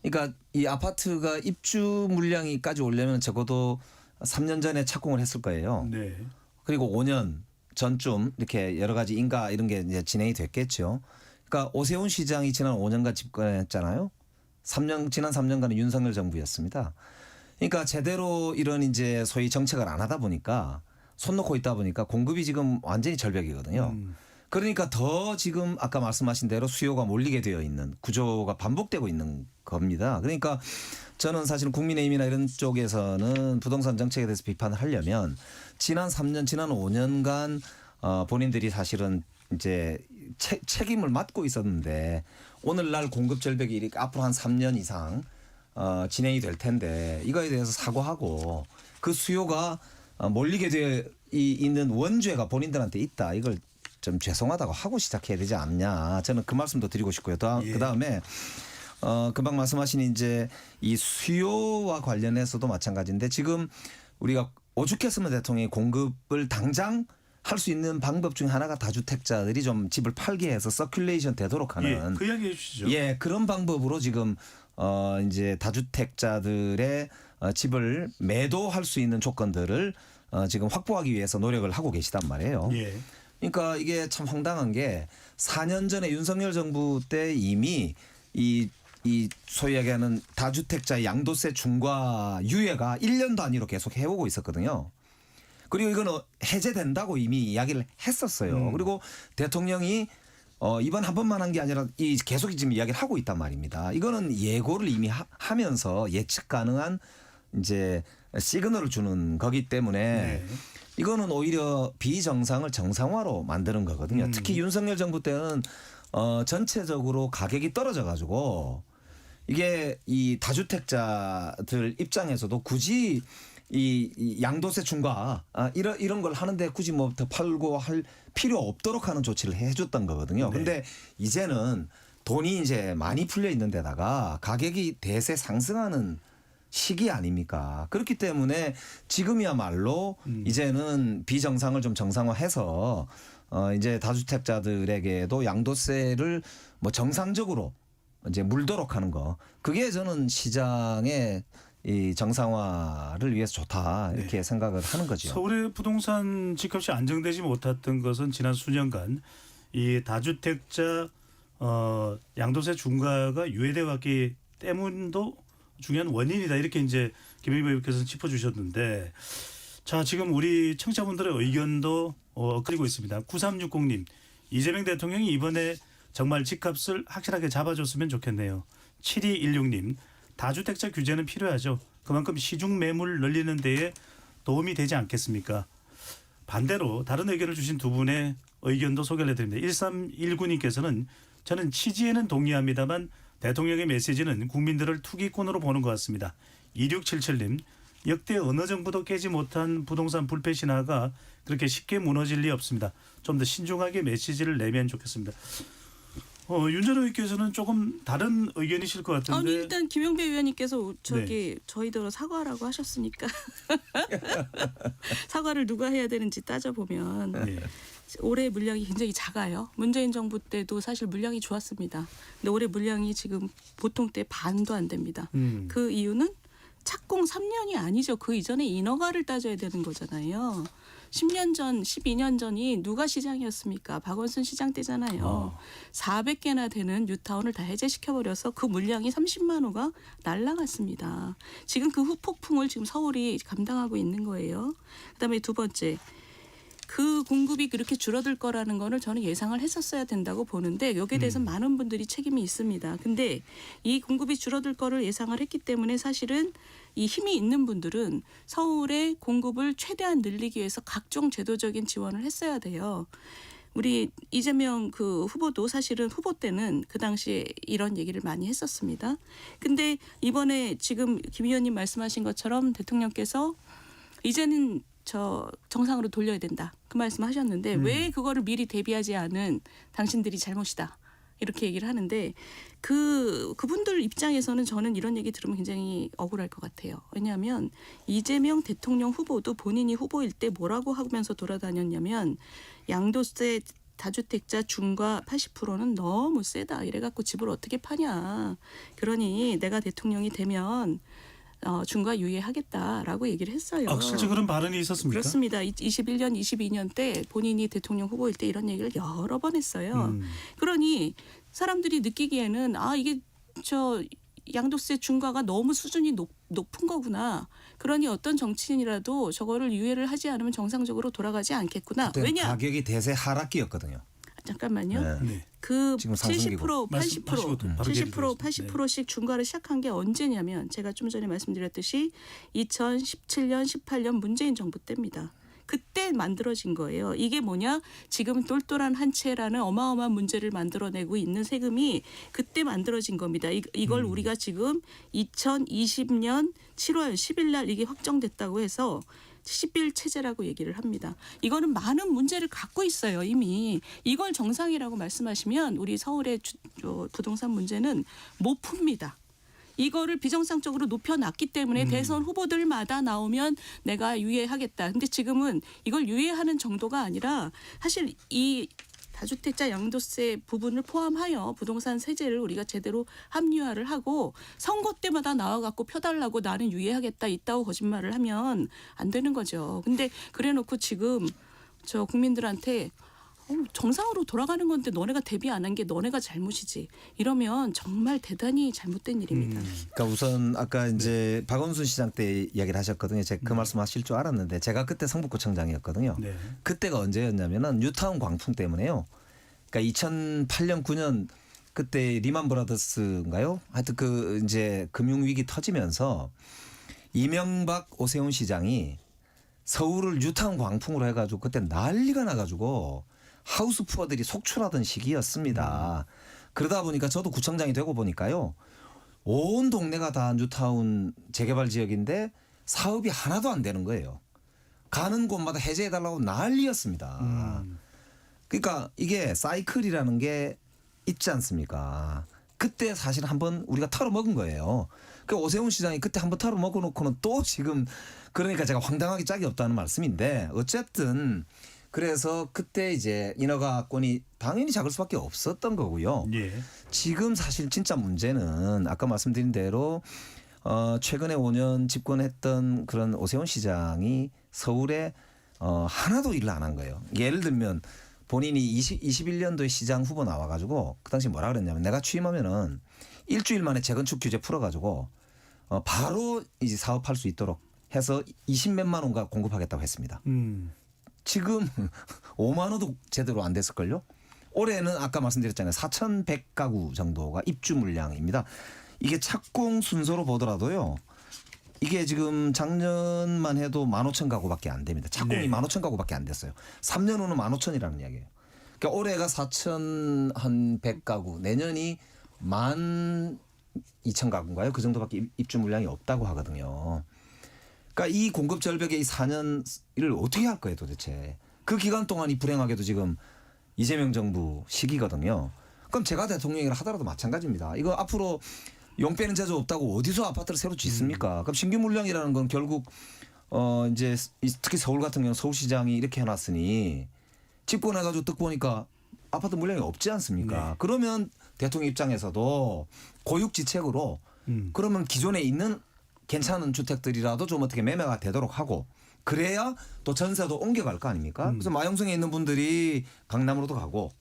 그러니까 이 아파트가 입주 물량이까지 오려면 적어도 3년 전에 착공을 했을 거예요. 네. 그리고 5년 전쯤 이렇게 여러 가지 인가 이런 게 이제 진행이 됐겠죠. 그러니까 오세훈 시장이 지난 5년간 집권했잖아요. 지난 3년간은 윤석열 정부였습니다. 그러니까 제대로 이런 이제 소위 정책을 안 하다 보니까 손 놓고 있다 보니까 공급이 지금 완전히 절벽이거든요. 그러니까 더 지금 아까 말씀하신 대로 수요가 몰리게 되어 있는 구조가 반복되고 있는 겁니다. 그러니까 저는 사실 국민의힘이나 이런 쪽에서는 부동산 정책에 대해서 비판을 하려면 지난 3년, 지난 5년간 본인들이 사실은 이제 책임을 맡고 있었는데 오늘날 공급 절벽이 이렇게 앞으로 한 3년 이상 진행이 될 텐데 이거에 대해서 사과하고 그 수요가 몰리게 되어 있는 원죄가 본인들한테 있다. 이걸 좀 죄송하다고 하고 시작해야 되지 않냐. 저는 그 말씀도 드리고 싶고요. 그다음에 금방 말씀하신 이제 이 수요와 관련해서도 마찬가지인데 지금 우리가 오죽했으면 대통령이 공급을 당장 할 수 있는 방법 중에 하나가 다주택자들이 좀 집을 팔게 해서 서큘레이션 되도록 하는 그 이야기 해주시죠. 예, 그런 방법으로 지금 이제 다주택자들의 집을 매도할 수 있는 조건들을 지금 확보하기 위해서 노력을 하고 계시단 말이에요. 예. 그러니까 이게 참 황당한 게 4년 전에 윤석열 정부 때 이미 이 소위 얘기하는 다주택자 양도세 중과 유예가 1년 단위로 계속 해오고 있었거든요. 그리고 이거는 해제된다고 이미 이야기를 했었어요. 그리고 대통령이 이번 한 번만 한 게 아니라 계속 지금 이야기를 하고 있단 말입니다. 이거는 예고를 이미 하면서 예측 가능한 이제 시그널을 주는 거기 때문에 네. 이거는 오히려 비정상을 정상화로 만드는 거거든요. 특히 윤석열 정부 때는 전체적으로 가격이 떨어져 가지고 이게 이 다주택자들 입장에서도 굳이 이 양도세 중과 이런 걸 하는데 굳이 뭐 더 팔고 할 필요 없도록 하는 조치를 해줬던 거거든요. 그런데 이제는 돈이 이제 많이 풀려 있는 데다가 가격이 대세 상승하는 시기 아닙니까? 그렇기 때문에 지금이야말로 이제는 비정상을 좀 정상화해서 이제 다주택자들에게도 양도세를 뭐 정상적으로 이제 물도록 하는 거. 그게 저는 시장의 이 정상화를 위해서 좋다 이렇게 생각을 하는 거죠. 서울의 부동산 집값이 안정되지 못했던 것은 지난 수년간 이 다주택자 양도세 중과가 유예돼 왔기 때문도 중요한 원인이다 이렇게 이제 김영희 의원께서는 짚어주셨는데 자 지금 우리 청취자분들의 의견도 엇갈리고 있습니다. 9360님 이재명 대통령이 이번에 정말 집값을 확실하게 잡아줬으면 좋겠네요. 7216님 다주택자 규제는 필요하죠. 그만큼 시중 매물 늘리는 데에 도움이 되지 않겠습니까? 반대로 다른 의견을 주신 두 분의 의견도 소개를 해드립니다. 1319님께서는 저는 취지에는 동의합니다만 대통령의 메시지는 국민들을 투기꾼으로 보는 것 같습니다. 2677님 역대 어느 정부도 깨지 못한 부동산 불패 신화가 그렇게 쉽게 무너질 리 없습니다. 좀 더 신중하게 메시지를 내면 좋겠습니다. 윤 전 의원께서는 조금 다른 의견이실 것 같은데. 아니 일단 김용배 의원님께서 저희들 사과라고 하셨으니까 사과를 누가 해야 되는지 따져보면 네. 올해 물량이 굉장히 작아요. 문재인 정부 때도 사실 물량이 좋았습니다. 근데 올해 물량이 지금 보통 때 반도 안 됩니다. 그 이유는 착공 3년이 아니죠. 그 이전에 인허가를 따져야 되는 거잖아요. 10년 전, 12년 전이 누가 시장이었습니까? 박원순 시장 때잖아요. 400개나 되는 뉴타운을 다 해제시켜버려서 그 물량이 30만 호가 날라갔습니다. 지금 그 후폭풍을 지금 서울이 감당하고 있는 거예요. 그다음에 두 번째. 그 공급이 그렇게 줄어들 거라는 거를 저는 예상을 했었어야 된다고 보는데 여기에 대해서 많은 분들이 책임이 있습니다. 근데 이 공급이 줄어들 거를 예상을 했기 때문에 사실은 이 힘이 있는 분들은 서울의 공급을 최대한 늘리기 위해서 각종 제도적인 지원을 했어야 돼요. 우리 이재명 그 후보도 사실은 후보 때는 그 당시에 이런 얘기를 많이 했었습니다. 근데 이번에 지금 김 의원님 말씀하신 것처럼 대통령께서 이제는 정상으로 돌려야 된다. 그 말씀하셨는데 왜 그거를 미리 대비하지 않은 당신들이 잘못이다. 이렇게 얘기를 하는데 그분들 입장에서는 저는 이런 얘기 들으면 굉장히 억울할 것 같아요. 왜냐하면 이재명 대통령 후보도 본인이 후보일 때 뭐라고 하면서 돌아다녔냐면 양도세 다주택자 중과 80%는 너무 세다. 이래갖고 집을 어떻게 파냐. 그러니 내가 대통령이 되면 중과 유예하겠다라고 얘기를 했어요. 실제 그런 발언이 있었습니까? 그렇습니다. 21년, 22년 때 본인이 대통령 후보일 때 이런 얘기를 여러 번 했어요. 그러니 사람들이 느끼기에는 이게 양도세 중과가 너무 수준이 높은 거구나. 그러니 어떤 정치인이라도 저거를 유예를 하지 않으면 정상적으로 돌아가지 않겠구나. 왜냐? 가격이 대세 하락기였거든요. 잠깐만요. 네. 그 지금 상승기고. 70%, 80%, 바로 70%, 80%씩 중과를 시작한 게 언제냐면 제가 좀 전에 말씀드렸듯이 2017년, 18년 문재인 정부 때입니다. 그때 만들어진 거예요. 이게 뭐냐? 지금 똘똘한 한 채라는 어마어마한 문제를 만들어내고 있는 세금이 그때 만들어진 겁니다. 이걸 우리가 지금 2020년 7월 10일 날 이게 확정됐다고 해서 10일 체제라고 얘기를 합니다. 이거는 많은 문제를 갖고 있어요. 이미. 이걸 정상이라고 말씀하시면 우리 서울의 부동산 문제는 못 풉니다. 이거를 비정상적으로 높여놨기 때문에 대선 후보들마다 나오면 내가 유예하겠다. 근데 지금은 이걸 유예하는 정도가 아니라 사실 이 다주택자 양도세 부분을 포함하여 부동산 세제를 우리가 제대로 합리화를 하고 선거 때마다 나와갖고 펴달라고 나는 유예하겠다 있다고 거짓말을 하면 안 되는 거죠. 근데 그래놓고 지금 국민들한테 정상으로 돌아가는 건데 너네가 대비 안 한 게 너네가 잘못이지. 이러면 정말 대단히 잘못된 일입니다. 그러니까 우선 아까 이제 박원순 시장 때 이야기를 하셨거든요. 제가 그 말씀하실 줄 알았는데 제가 그때 성북구청장이었거든요. 네. 그때가 언제였냐면은 뉴타운 광풍 때문에요. 그러니까 2008년 9년 그때 리만 브라더스인가요? 하여튼 그 이제 금융 위기 터지면서 이명박 오세훈 시장이 서울을 뉴타운 광풍으로 해가지고 그때 난리가 나가지고 하우스 푸어들이 속출하던 시기였습니다. 그러다 보니까 저도 구청장이 되고 보니까요. 온 동네가 다 뉴타운 재개발 지역인데 사업이 하나도 안 되는 거예요. 가는 곳마다 해제해달라고 난리였습니다. 그러니까 이게 사이클이라는 게 있지 않습니까? 그때 사실 한번 우리가 털어먹은 거예요. 그 오세훈 시장이 그때 한번 털어먹어 놓고는 또 지금 그러니까 제가 황당하게 짝이 없다는 말씀인데 어쨌든 그래서 그때 이제 인허가권이 당연히 작을 수밖에 없었던 거고요. 예. 지금 사실 진짜 문제는 아까 말씀드린 대로 최근에 5년 집권했던 그런 오세훈 시장이 서울에 하나도 일을 안 한 거예요. 예를 들면 본인이 21년도에 시장 후보 나와가지고 그 당시 뭐라 그랬냐면 내가 취임하면은 일주일 만에 재건축 규제 풀어가지고 바로 이제 사업할 수 있도록 해서 20몇만 원가 공급하겠다고 했습니다. 지금 5만 원도 제대로 안 됐을걸요. 올해는 아까 말씀드렸잖아요. 4,100가구 정도가 입주 물량입니다. 이게 착공 순서로 보더라도요. 이게 지금 작년만 해도 15,000가구밖에 안 됩니다. 착공이 네. 15,000가구밖에 안 됐어요. 3년 후는 15,000이라는 이야기예요. 그러니까 올해가 4,100가구, 내년이 12,000가구인가요? 그 정도밖에 입주 물량이 없다고 하거든요. 그러니까 이 공급 절벽의 이 4년을 어떻게 할 거예요 도대체. 그 기간 동안이 불행하게도 지금 이재명 정부 시기거든요. 그럼 제가 대통령이라 하더라도 마찬가지입니다. 이거 앞으로 용 빼는 재주 없다고 어디서 아파트를 새로 짓습니까? 그럼 신규 물량이라는 건 결국 이제 특히 서울 같은 경우는 서울시장이 이렇게 해놨으니 집권해가지고 딱 보니까 아파트 물량이 없지 않습니까? 네. 그러면 대통령 입장에서도 고육지책으로 그러면 기존에 있는 괜찮은 주택들이라도 좀 어떻게 매매가 되도록 하고 그래야 또 전세도 옮겨갈 거 아닙니까? 그래서 마용성에 있는 분들이 강남으로도 가고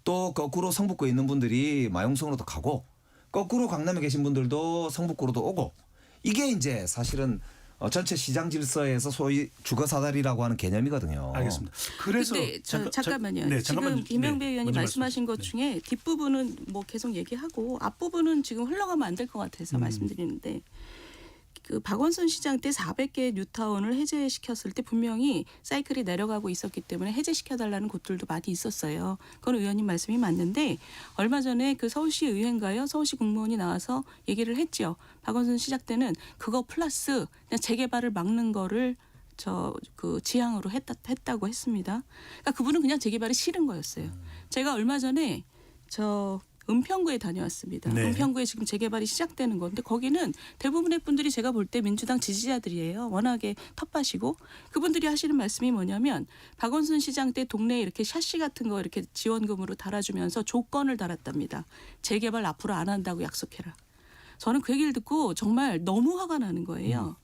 또 거꾸로 성북구에 있는 분들이 마용성으로도 가고 거꾸로 강남에 계신 분들도 성북구로도 오고 이게 이제 사실은 전체 시장 질서에서 소위 주거사다리라고 하는 개념이거든요. 알겠습니다. 그래서 근데 잠깐만요. 네, 지금 잠깐만요. 김영배 네, 의원이 먼저 말씀하신 것 말씀하세요. 중에 뒷부분은 뭐 계속 얘기하고 앞부분은 지금 흘러가면 안 될 것 같아서 말씀드리는데 그 박원순 시장 때 400개 뉴타운을 해제시켰을 때 분명히 사이클이 내려가고 있었기 때문에 해제시켜달라는 곳들도 많이 있었어요. 그건 의원님 말씀이 맞는데 얼마 전에 그 서울시 의회인가요? 서울시 공무원이 나와서 얘기를 했죠. 박원순 시장 때는 그거 플러스 그냥 재개발을 막는 거를 그 지향으로 했다고 했습니다. 그러니까 그분은 그냥 재개발이 싫은 거였어요. 제가 얼마 전에 은평구에 다녀왔습니다. 네. 은평구에 지금 재개발이 시작되는 건데 거기는 대부분의 분들이 제가 볼 때 민주당 지지자들이에요. 워낙에 텃밭이고 그분들이 하시는 말씀이 뭐냐면 박원순 시장 때 동네에 이렇게 샤시 같은 거 이렇게 지원금으로 달아주면서 조건을 달았답니다. 재개발 앞으로 안 한다고 약속해라. 저는 그 얘기를 듣고 정말 너무 화가 나는 거예요.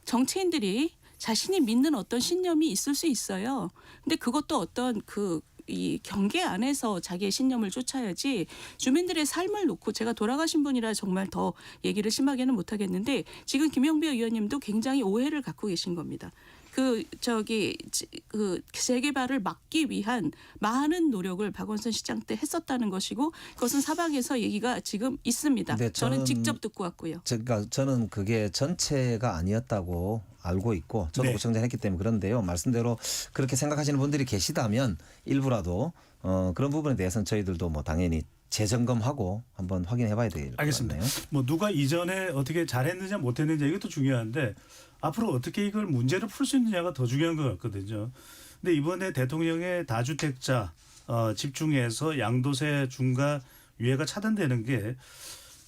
정치인들이 자신이 믿는 어떤 신념이 있을 수 있어요. 근데 그것도 어떤 이 경계 안에서 자기의 신념을 쫓아야지 주민들의 삶을 놓고 제가 돌아가신 분이라 정말 더 얘기를 심하게는 못하겠는데 지금 김영배 의원님도 굉장히 오해를 갖고 계신 겁니다. 그 재개발을 막기 위한 많은 노력을 박원순 시장 때 했었다는 것이고 그것은 사방에서 얘기가 지금 있습니다. 네, 저는 직접 듣고 왔고요. 그러니까 저는 그게 전체가 아니었다고 알고 있고 저도 네. 구청장 했기 때문에 그런데요. 말씀대로 그렇게 생각하시는 분들이 계시다면 일부라도 그런 부분에 대해서는 저희들도 뭐 당연히 재점검하고 한번 확인해봐야 될 것 알겠습니다. 같네요. 뭐 누가 이전에 어떻게 잘했느냐 못했느냐 이것도 중요한데 앞으로 어떻게 이걸 문제를 풀 수 있느냐가 더 중요한 것 같거든요. 근데 이번에 대통령의 다주택자 집중해서 양도세 중과 유예가 차단되는 게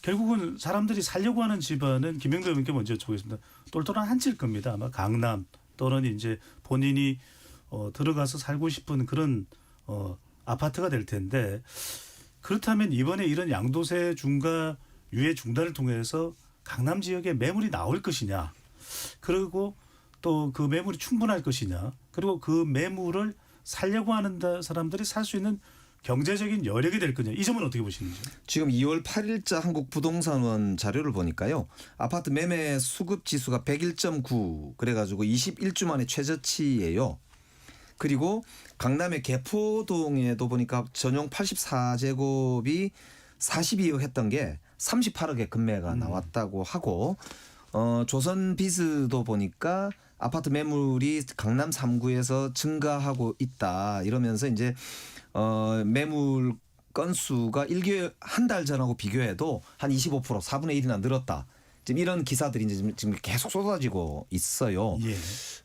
결국은 사람들이 살려고 하는 집안은 김영배 의원께 먼저 여쭤보겠습니다. 똘똘한 한치일 겁니다. 아마 강남 또는 이제 본인이 들어가서 살고 싶은 그런 아파트가 될 텐데 그렇다면 이번에 이런 양도세 중과 유예 중단을 통해서 강남 지역에 매물이 나올 것이냐. 그리고 또 그 매물이 충분할 것이냐. 그리고 그 매물을 살려고 하는 사람들이 살 수 있는 경제적인 여력이 될 거냐. 이 점은 어떻게 보시는지. 지금 2월 8일자 한국부동산원 자료를 보니까요. 아파트 매매 수급 지수가 101.9 그래가지고 21주 만에 최저치예요. 그리고 강남의 개포동에도 보니까 전용 84제곱이 42억 했던 게 38억의 금매가 나왔다고 하고 조선비즈도 보니까 아파트 매물이 강남 3구에서 증가하고 있다 이러면서 이제 매물 건수가 1개월 한 달 전하고 비교해도 한 25% 4분의 1이나 늘었다. 지금 이런 기사들이 이제 지금 계속 쏟아지고 있어요. 예.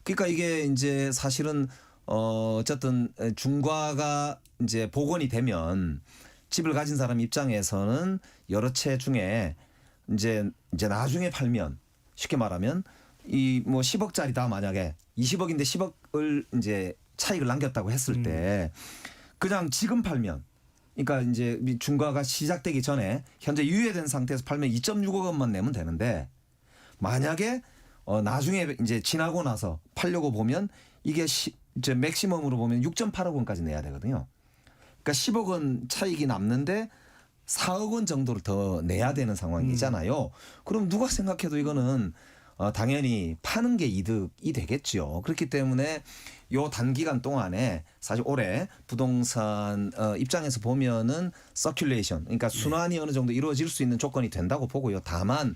그러니까 이게 이제 사실은 어쨌든 중과가 이제 복원이 되면 집을 가진 사람 입장에서는 여러 채 중에 이제 나중에 팔면 쉽게 말하면 이 뭐 10억짜리다 만약에 20억인데 10억을 이제 차익을 남겼다고 했을 때 그냥 지금 팔면 그러니까 이제 중과가 시작되기 전에 현재 유예된 상태에서 팔면 2.6억 원만 내면 되는데 만약에 나중에 이제 지나고 나서 팔려고 보면 이게 이제 맥시멈으로 보면 6.8억 원까지 내야 되거든요. 그러니까 10억 원 차익이 남는데 4억 원 정도를 더 내야 되는 상황이잖아요. 그럼 누가 생각해도 이거는 당연히 파는 게 이득이 되겠죠. 그렇기 때문에 요 단기간 동안에 사실 올해 부동산 입장에서 보면은 서큘레이션 그러니까 순환이 어느 정도 이루어질 수 있는 조건이 된다고 보고요. 다만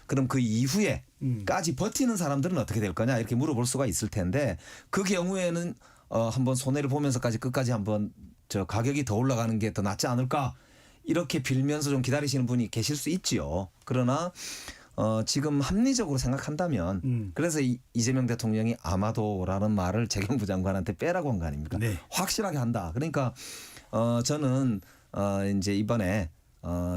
그럼 그 이후에까지 버티는 사람들은 어떻게 될 거냐 이렇게 물어볼 수가 있을 텐데 그 경우에는 한번 손해를 보면서까지 끝까지 한번 저 가격이 더 올라가는 게 더 낫지 않을까 이렇게 빌면서 좀 기다리시는 분이 계실 수 있지요. 그러나 지금 합리적으로 생각한다면 그래서 이재명 대통령이 아마도라는 말을 재경부 장관한테 빼라고 한 거 아닙니까? 네. 확실하게 한다. 그러니까 저는 이제 이번에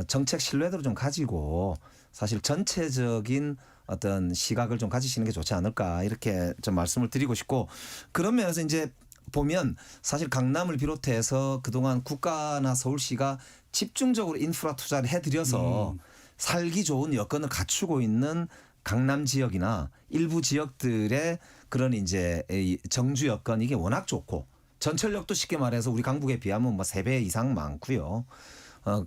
정책 신뢰도를 좀 가지고 사실 전체적인 어떤 시각을 좀 가지시는 게 좋지 않을까 이렇게 좀 말씀을 드리고 싶고 그런 면에서 이제 보면 사실 강남을 비롯해서 그동안 국가나 서울시가 집중적으로 인프라 투자를 해드려서 살기 좋은 여건을 갖추고 있는 강남 지역이나 일부 지역들의 그런 이제 정주 여건 이게 워낙 좋고 전철역도 쉽게 말해서 우리 강북에 비하면 뭐 3배 이상 많고요.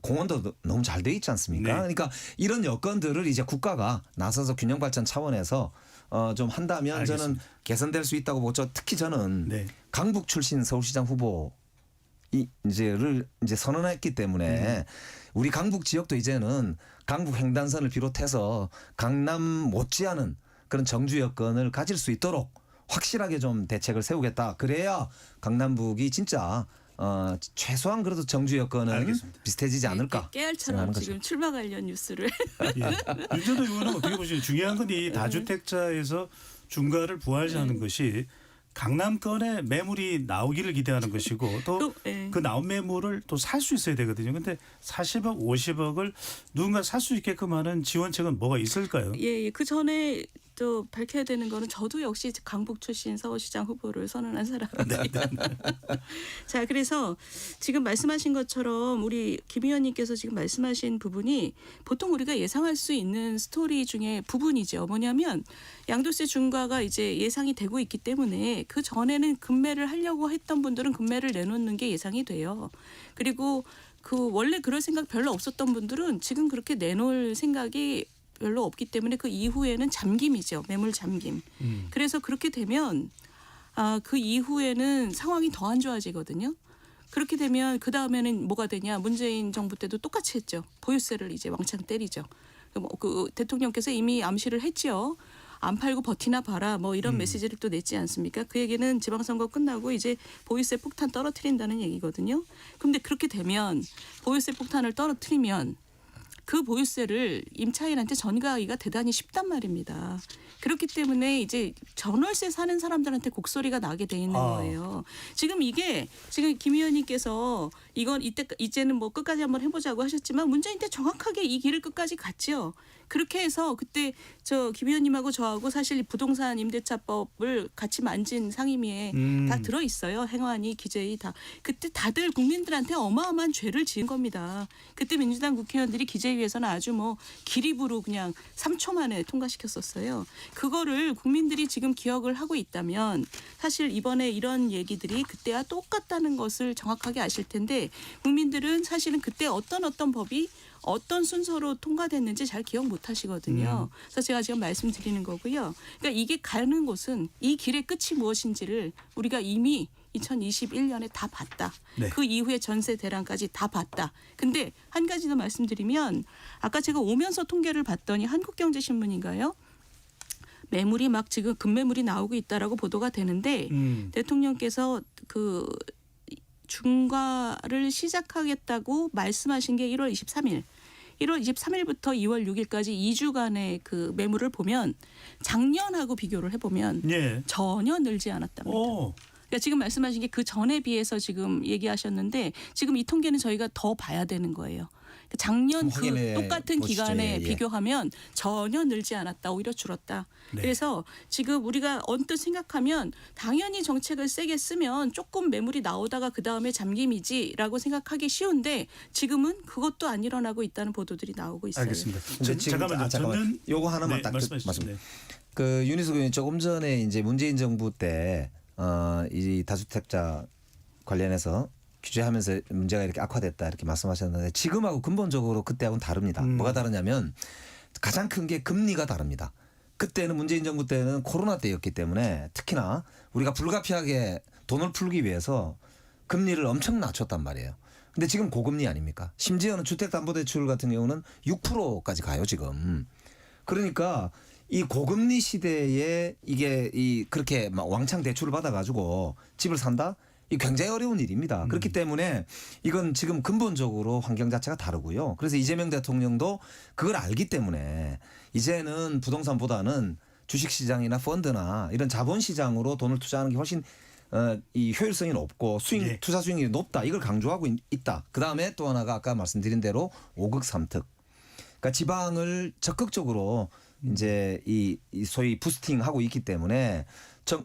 공원도 너무 잘 돼 있지 않습니까? 네. 그러니까 이런 여건들을 이제 국가가 나서서 균형 발전 차원에서 좀 한다면 알겠습니다. 저는 개선될 수 있다고 보고 특히 저는 네. 강북 출신 서울시장 후보 이제 선언했기 때문에 우리 강북 지역도 이제는 강북 횡단선을 비롯해서 강남 못지않은 그런 정주 여건을 가질 수 있도록 확실하게 좀 대책을 세우겠다. 그래야 강남북이 진짜 최소한 그래도 정주 여건은 알겠습니다. 비슷해지지 않을까 깨알처럼 생각하는 지금 거죠. 출마 관련 뉴스를 예. 윤전도 의원은 어떻게 보시나요? 중요한 건 이 다주택자에서 중과를 부활시하는 것이 강남권에 매물이 나오기를 기대하는 것이고 또 그 나온 매물을 또 살 수 있어야 되거든요. 근데 40억, 50억을 누군가 살 수 있게끔 하는 지원책은 뭐가 있을까요? 예, 그 전에 또 밝혀야 되는 거는 저도 역시 강북 출신 서울시장 후보를 선언한 사람입니다. 자, 그래서 지금 말씀하신 것처럼 우리 김 의원님께서 지금 말씀하신 부분이 보통 우리가 예상할 수 있는 스토리 중에 부분이죠. 뭐냐면 양도세 중과가 이제 예상이 되고 있기 때문에 그 전에는 금매를 하려고 했던 분들은 금매를 내놓는 게 예상이 돼요. 그리고 그 원래 그럴 생각 별로 없었던 분들은 지금 그렇게 내놓을 생각이 별로 없기 때문에 그 이후에는 잠김이죠. 매물 잠김. 그래서 그렇게 되면 그 이후에는 상황이 더 안 좋아지거든요. 그렇게 되면 그 다음에는 뭐가 되냐. 문재인 정부 때도 똑같이 했죠. 보유세를 이제 왕창 때리죠. 그 대통령께서 이미 암시를 했죠. 안 팔고 버티나 봐라 뭐 이런 메시지를 또 냈지 않습니까? 그 얘기는 지방선거 끝나고 이제 보유세 폭탄 떨어뜨린다는 얘기거든요. 그런데 그렇게 되면 보유세 폭탄을 떨어뜨리면 그 보유세를 임차인한테 전가하기가 대단히 쉽단 말입니다. 그렇기 때문에 이제 전월세 사는 사람들한테 곡소리가 나게 돼 있는 거예요. 지금 김 의원님께서 이건 이제는 뭐 끝까지 한번 해보자고 하셨지만 문재인 때 정확하게 이 길을 끝까지 갔죠. 그렇게 해서 그때 저 김 의원님하고 저하고 사실 부동산 임대차법을 같이 만진 상임위에 다 들어 있어요. 행안위, 기재위 다. 그때 다들 국민들한테 어마어마한 죄를 지은 겁니다. 그때 민주당 국회의원들이 기재위에서는 아주 뭐 기립으로 그냥 3초 만에 통과시켰었어요. 그거를 국민들이 지금 기억을 하고 있다면 사실 이번에 이런 얘기들이 그때와 똑같다는 것을 정확하게 아실 텐데 국민들은 사실은 그때 어떤 법이 어떤 순서로 통과됐는지 잘 기억 못 하시거든요. 그래서 제가 지금 말씀드리는 거고요. 그러니까 이게 가는 곳은 이 길의 끝이 무엇인지를 우리가 이미 2021년에 다 봤다. 네. 그 이후에 전세 대란까지 다 봤다. 근데 한 가지 더 말씀드리면 아까 제가 오면서 통계를 봤더니 한국경제신문인가요? 매물이 막 지금 급매물이 나오고 있다라고 보도가 되는데 대통령께서 그 중과를 시작하겠다고 말씀하신 게 1월 23일. 1월 23일부터 2월 6일까지 2주간의 그 매물을 보면 작년하고 비교를 해보면 예. 전혀 늘지 않았답니다. 오. 그러니까 지금 말씀하신 게 그 전에 비해서 지금 얘기하셨는데 지금 이 통계는 저희가 더 봐야 되는 거예요. 작년 그 확인해 똑같은 보시죠. 기간에 예. 비교하면 전혀 늘지 않았다. 오히려 줄었다. 네. 그래서 지금 우리가 언뜻 생각하면 당연히 정책을 세게 쓰면 조금 매물이 나오다가 그다음에 잠김이지라고 생각하기 쉬운데 지금은 그것도 안 일어나고 있다는 보도들이 나오고 있어요. 알겠습니다. 근데 지금 잠깐만요. 저는 요거 하나만 네, 딱 말씀하시죠. 말씀. 네. 그 윤희숙 의원이 조금 전에 이제 문재인 정부 때 이 다주택자 관련해서 규제하면서 문제가 이렇게 악화됐다 이렇게 말씀하셨는데 지금하고 근본적으로 그때하고는 다릅니다. 뭐가 다르냐면 가장 큰 게 금리가 다릅니다. 그때는 문재인 정부 때는 코로나 때였기 때문에 특히나 우리가 불가피하게 돈을 풀기 위해서 금리를 엄청 낮췄단 말이에요. 근데 지금 고금리 아닙니까? 심지어는 주택담보대출 같은 경우는 6%까지 가요 지금. 그러니까 이 고금리 시대에 이게 그렇게 막 왕창 대출을 받아가지고 집을 산다? 이 굉장히 어려운 일입니다. 그렇기 때문에 이건 지금 근본적으로 환경 자체가 다르고요. 그래서 이재명 대통령도 그걸 알기 때문에 이제는 부동산보다는 주식시장이나 펀드나 이런 자본시장으로 돈을 투자하는 게 훨씬 이 효율성이 높고 예. 투자 수익률이 높다. 이걸 강조하고 있다. 그다음에 또 하나가 아까 말씀드린 대로 5극 3특. 그러니까 지방을 적극적으로 이제 이 소위 부스팅하고 있기 때문에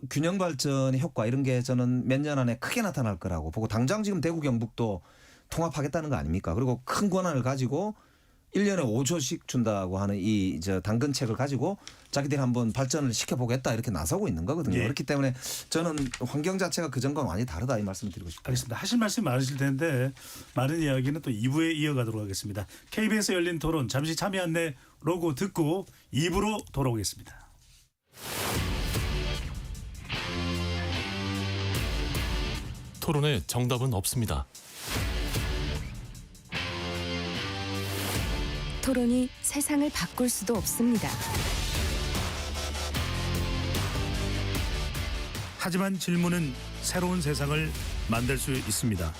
균형 발전의 효과 이런 게 저는 몇 년 안에 크게 나타날 거라고 보고 당장 지금 대구 경북도 통합하겠다는 거 아닙니까? 그리고 큰 권한을 가지고 1년에 5조씩 준다고 하는 이 당근책을 가지고 자기들이 한번 발전을 시켜보겠다 이렇게 나서고 있는 거거든요. 예. 그렇기 때문에 저는 환경 자체가 그전과 많이 다르다 이 말씀을 드리고 싶습니다. 알겠습니다. 하실 말씀이 많으실 텐데 많은 이야기는 또 2부에 이어가도록 하겠습니다. KBS 열린 토론 잠시 참여 안내 로고 듣고 2부로 돌아오겠습니다. 토론에 정답은 없습니다. 토론이 세상을 바꿀 수도 없습니다. 하지만 질문은 새로운 세상을 만들 수 있습니다.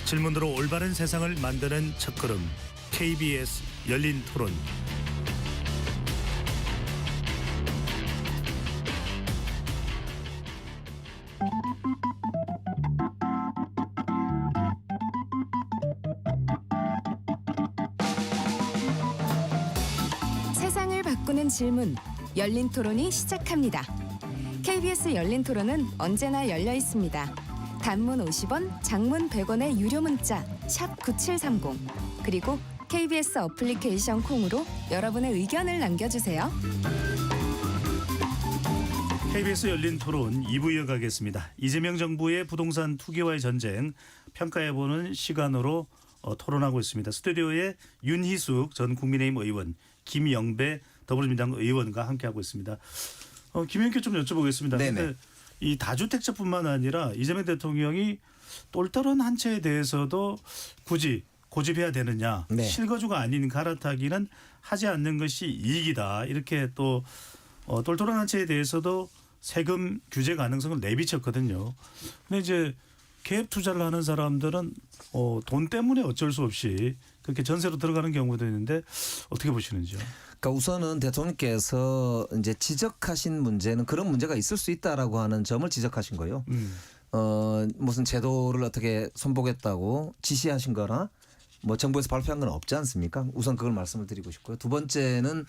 질문으로 올바른 세상을 만드는 첫걸음 KBS 열린 토론. 세상을 바꾸는 질문, 열린 토론이 시작합니다. KBS 열린 토론은 언제나 열려 있습니다. 단문 50원, 장문 100원의 유료 문자 샵 9730 그리고 KBS 어플리케이션 콩으로 여러분의 의견을 남겨주세요. KBS 열린 토론 2부 이어가겠습니다. 이재명 정부의 부동산 투기와의 전쟁 평가해보는 시간으로 토론하고 있습니다. 스튜디오에 윤희숙 전 국민의힘 의원, 김영배 더불어민주당 의원과 함께하고 있습니다. 김 의원께 좀 여쭤보겠습니다. 그런데 이 다주택자뿐만 아니라 이재명 대통령이 똘똘한 한 채에 대해서도 굳이 고집해야 되느냐. 네. 실거주가 아닌 갈아타기는 하지 않는 것이 이익이다. 이렇게 또 똘똘한 한 채에 대해서도 세금 규제 가능성을 내비쳤거든요. 근데 이제 갭 투자를 하는 사람들은 돈 때문에 어쩔 수 없이 그렇게 전세로 들어가는 경우도 있는데 어떻게 보시는지요? 그러니까 우선은 대통령께서 이제 지적하신 문제는 그런 문제가 있을 수 있다라고 하는 점을 지적하신 거예요. 무슨 제도를 어떻게 손보겠다고 지시하신 거나 뭐 정부에서 발표한 건 없지 않습니까? 우선 그걸 말씀을 드리고 싶고요. 두 번째는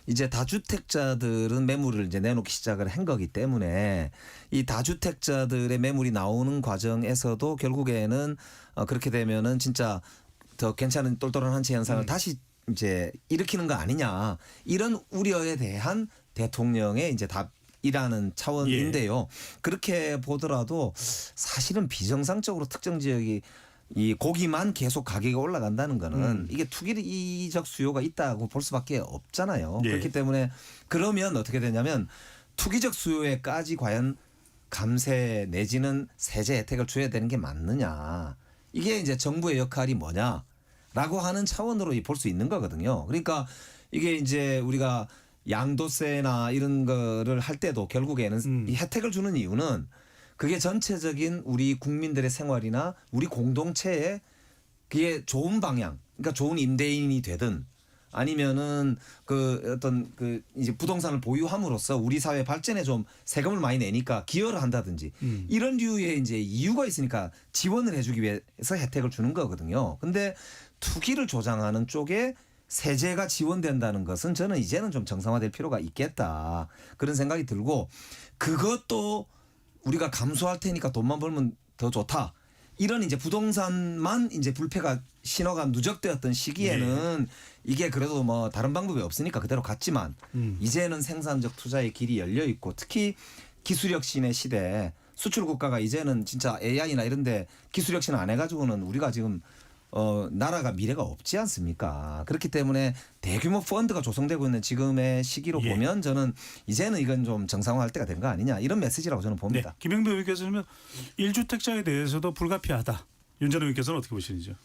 이제 다주택자들은 매물을 이제 내놓기 시작을 한 거기 때문에 이 다주택자들의 매물이 나오는 과정에서도 결국에는 그렇게 되면은 진짜 더 괜찮은 똘똘한 한 채 현상을 다시 이제 일으키는 거 아니냐 이런 우려에 대한 대통령의 이제 답이라는 차원인데요. 그렇게 보더라도 사실은 비정상적으로 특정 지역이 이 고기만 계속 가격이 올라간다는 거는 이게 투기적 수요가 있다고 볼 수밖에 없잖아요. 예. 그렇기 때문에 그러면 어떻게 되냐면 투기적 수요에까지 과연 감세 내지는 세제 혜택을 줘야 되는 게 맞느냐. 이게 이제 정부의 역할이 뭐냐라고 하는 차원으로 볼 수 있는 거거든요. 그러니까 이게 이제 우리가 양도세나 이런 거를 할 때도 결국에는 이 혜택을 주는 이유는 그게 전체적인 우리 국민들의 생활이나 우리 공동체에 그게 좋은 방향, 그러니까 좋은 임대인이 되든 아니면은 그 어떤 그 이제 부동산을 보유함으로써 우리 사회 발전에 좀 세금을 많이 내니까 기여를 한다든지 이런 류의 이제 이유가 있으니까 지원을 해주기 위해서 혜택을 주는 거거든요. 근데 투기를 조장하는 쪽에 세제가 지원된다는 것은 저는 이제는 좀 정상화될 필요가 있겠다 그런 생각이 들고 그것도 우리가 감수할 테니까 돈만 벌면 더 좋다. 이런 이제 부동산만 이제 불패가 신호가 누적되었던 시기에는 이게 그래도 뭐 다른 방법이 없으니까 그대로 갔지만 이제는 생산적 투자의 길이 열려 있고 특히 기술혁신의 시대 수출 국가가 이제는 진짜 AI나 이런 데 기술혁신 안 해가지고는 우리가 지금 나라가 미래가 없지 않습니까? 그렇기 때문에 대규모 펀드가 조성되고 있는 지금의 시기로 보면 저는 이제는 이건 좀 정상화할 때가 된 거 아니냐 이런 메시지라고 저는 봅니다. 네. 김영배 의원께서는 1주택자에 대해서도 불가피하다. 윤전호 의원께서는 어떻게 보시는지요?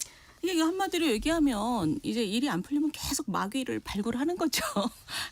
이게 한마디로 얘기하면 이제 일이 안 풀리면 계속 마귀를 발굴하는 거죠.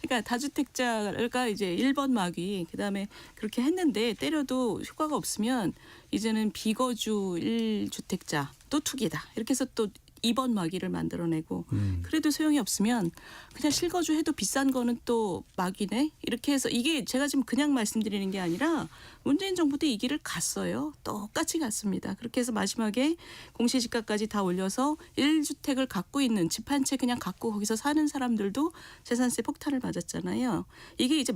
그러니까 다주택자가 이제 1번 마귀 그다음에 그렇게 했는데 때려도 효과가 없으면 이제는 비거주 1주택자 또 투기다. 이렇게 해서 또 2번 마귀를 만들어내고 그래도 소용이 없으면 그냥 실거주 해도 비싼 거는 또 마귀네. 이렇게 해서 이게 제가 지금 그냥 말씀드리는 게 아니라 문재인 정부 때 이 길을 갔어요. 똑같이 갔습니다. 그렇게 해서 마지막에 공시지가까지 다 올려서 1주택을 갖고 있는 집 한 채 그냥 갖고 거기서 사는 사람들도 재산세 폭탄을 맞았잖아요. 이게 이제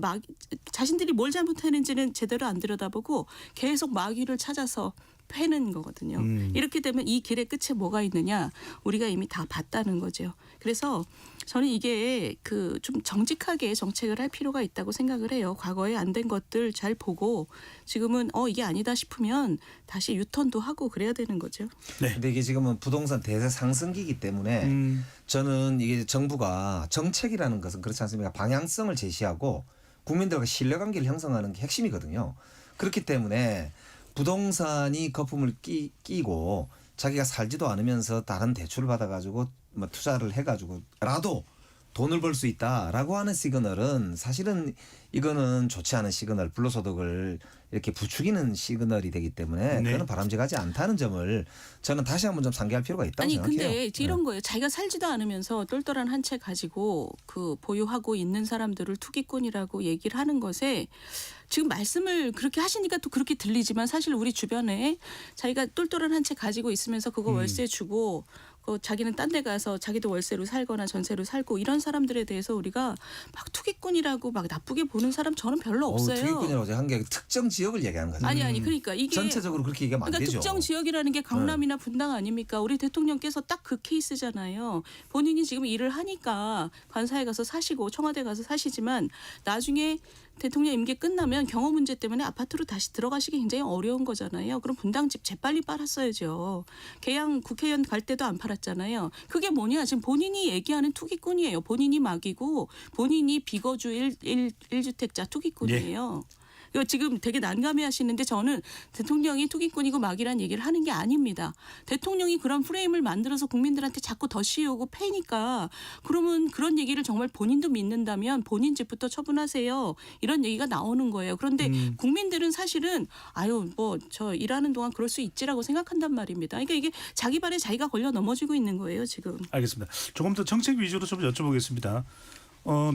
자신들이 뭘 잘못했는지는 제대로 안 들여다보고 계속 마귀를 찾아서 패는 거거든요. 이렇게 되면 이 길의 끝에 뭐가 있느냐 우리가 이미 다 봤다는 거죠. 그래서 저는 이게 그 좀 정직하게 정책을 할 필요가 있다고 생각을 해요. 과거에 안 된 것들 잘 보고 지금은 이게 아니다 싶으면 다시 유턴도 하고 그래야 되는 거죠. 네. 근데 이게 지금은 부동산 대세 상승기이기 때문에 저는 이게 정부가 정책이라는 것은 그렇지 않습니까? 방향성을 제시하고 국민들과 신뢰관계를 형성하는 게 핵심이거든요. 그렇기 때문에 부동산이 거품을 끼고 자기가 살지도 않으면서 다른 대출을 받아가지고 뭐 투자를 해가지고라도 돈을 벌 수 있다라고 하는 시그널은 사실은 이거는 좋지 않은 시그널, 불로소득을 이렇게 부추기는 시그널이 되기 때문에 그거는 바람직하지 않다는 점을 저는 다시 한번 좀 상기할 필요가 있다고 생각해요. 근데 이런 거예요. 자기가 살지도 않으면서 똘똘한 한 채 가지고 그 보유하고 있는 사람들을 투기꾼이라고 얘기를 하는 것에 지금 말씀을 그렇게 하시니까 또 그렇게 들리지만 사실 우리 주변에 자기가 똘똘한 한 채 가지고 있으면서 그거 월세 주고 자기는 딴 데 가서 자기도 월세로 살거나 전세로 살고 이런 사람들에 대해서 우리가 막 투기꾼이라고 막 나쁘게 보는 사람 저는 별로 없어요. 투기꾼이라고 한 게 특정 지역을 얘기하는 거죠. 아니 그러니까 이게 전체적으로 그렇게 얘기하면 안 그러니까 되죠. 특정 지역이라는 게 강남이나 분당 아닙니까? 우리 대통령께서 딱 그 케이스잖아요. 본인이 지금 일을 하니까 관사에 가서 사시고 청와대 가서 사시지만 나중에 대통령 임기 끝나면 경호 문제 때문에 아파트로 다시 들어가시기 굉장히 어려운 거잖아요. 그럼 분당집 재빨리 빨았어야죠. 개양 국회의원 갈 때도 안 팔았잖아요. 그게 뭐냐? 지금 본인이 얘기하는 투기꾼이에요. 본인이 막이고 본인이 비거주 1주택자 투기꾼이에요. 이거 지금 되게 난감해하시는데 저는 대통령이 투기꾼이고 막이란 얘기를 하는 게 아닙니다. 대통령이 그런 프레임을 만들어서 국민들한테 자꾸 더 씌우고 패니까 그러면 그런 얘기를 정말 본인도 믿는다면 본인 집부터 처분하세요. 이런 얘기가 나오는 거예요. 그런데 국민들은 사실은 뭐 저 일하는 동안 그럴 수 있지라고 생각한단 말입니다. 그러니까 이게 자기 발에 자기가 걸려 넘어지고 있는 거예요 지금. 알겠습니다. 조금 더 정책 위주로 좀 여쭤보겠습니다.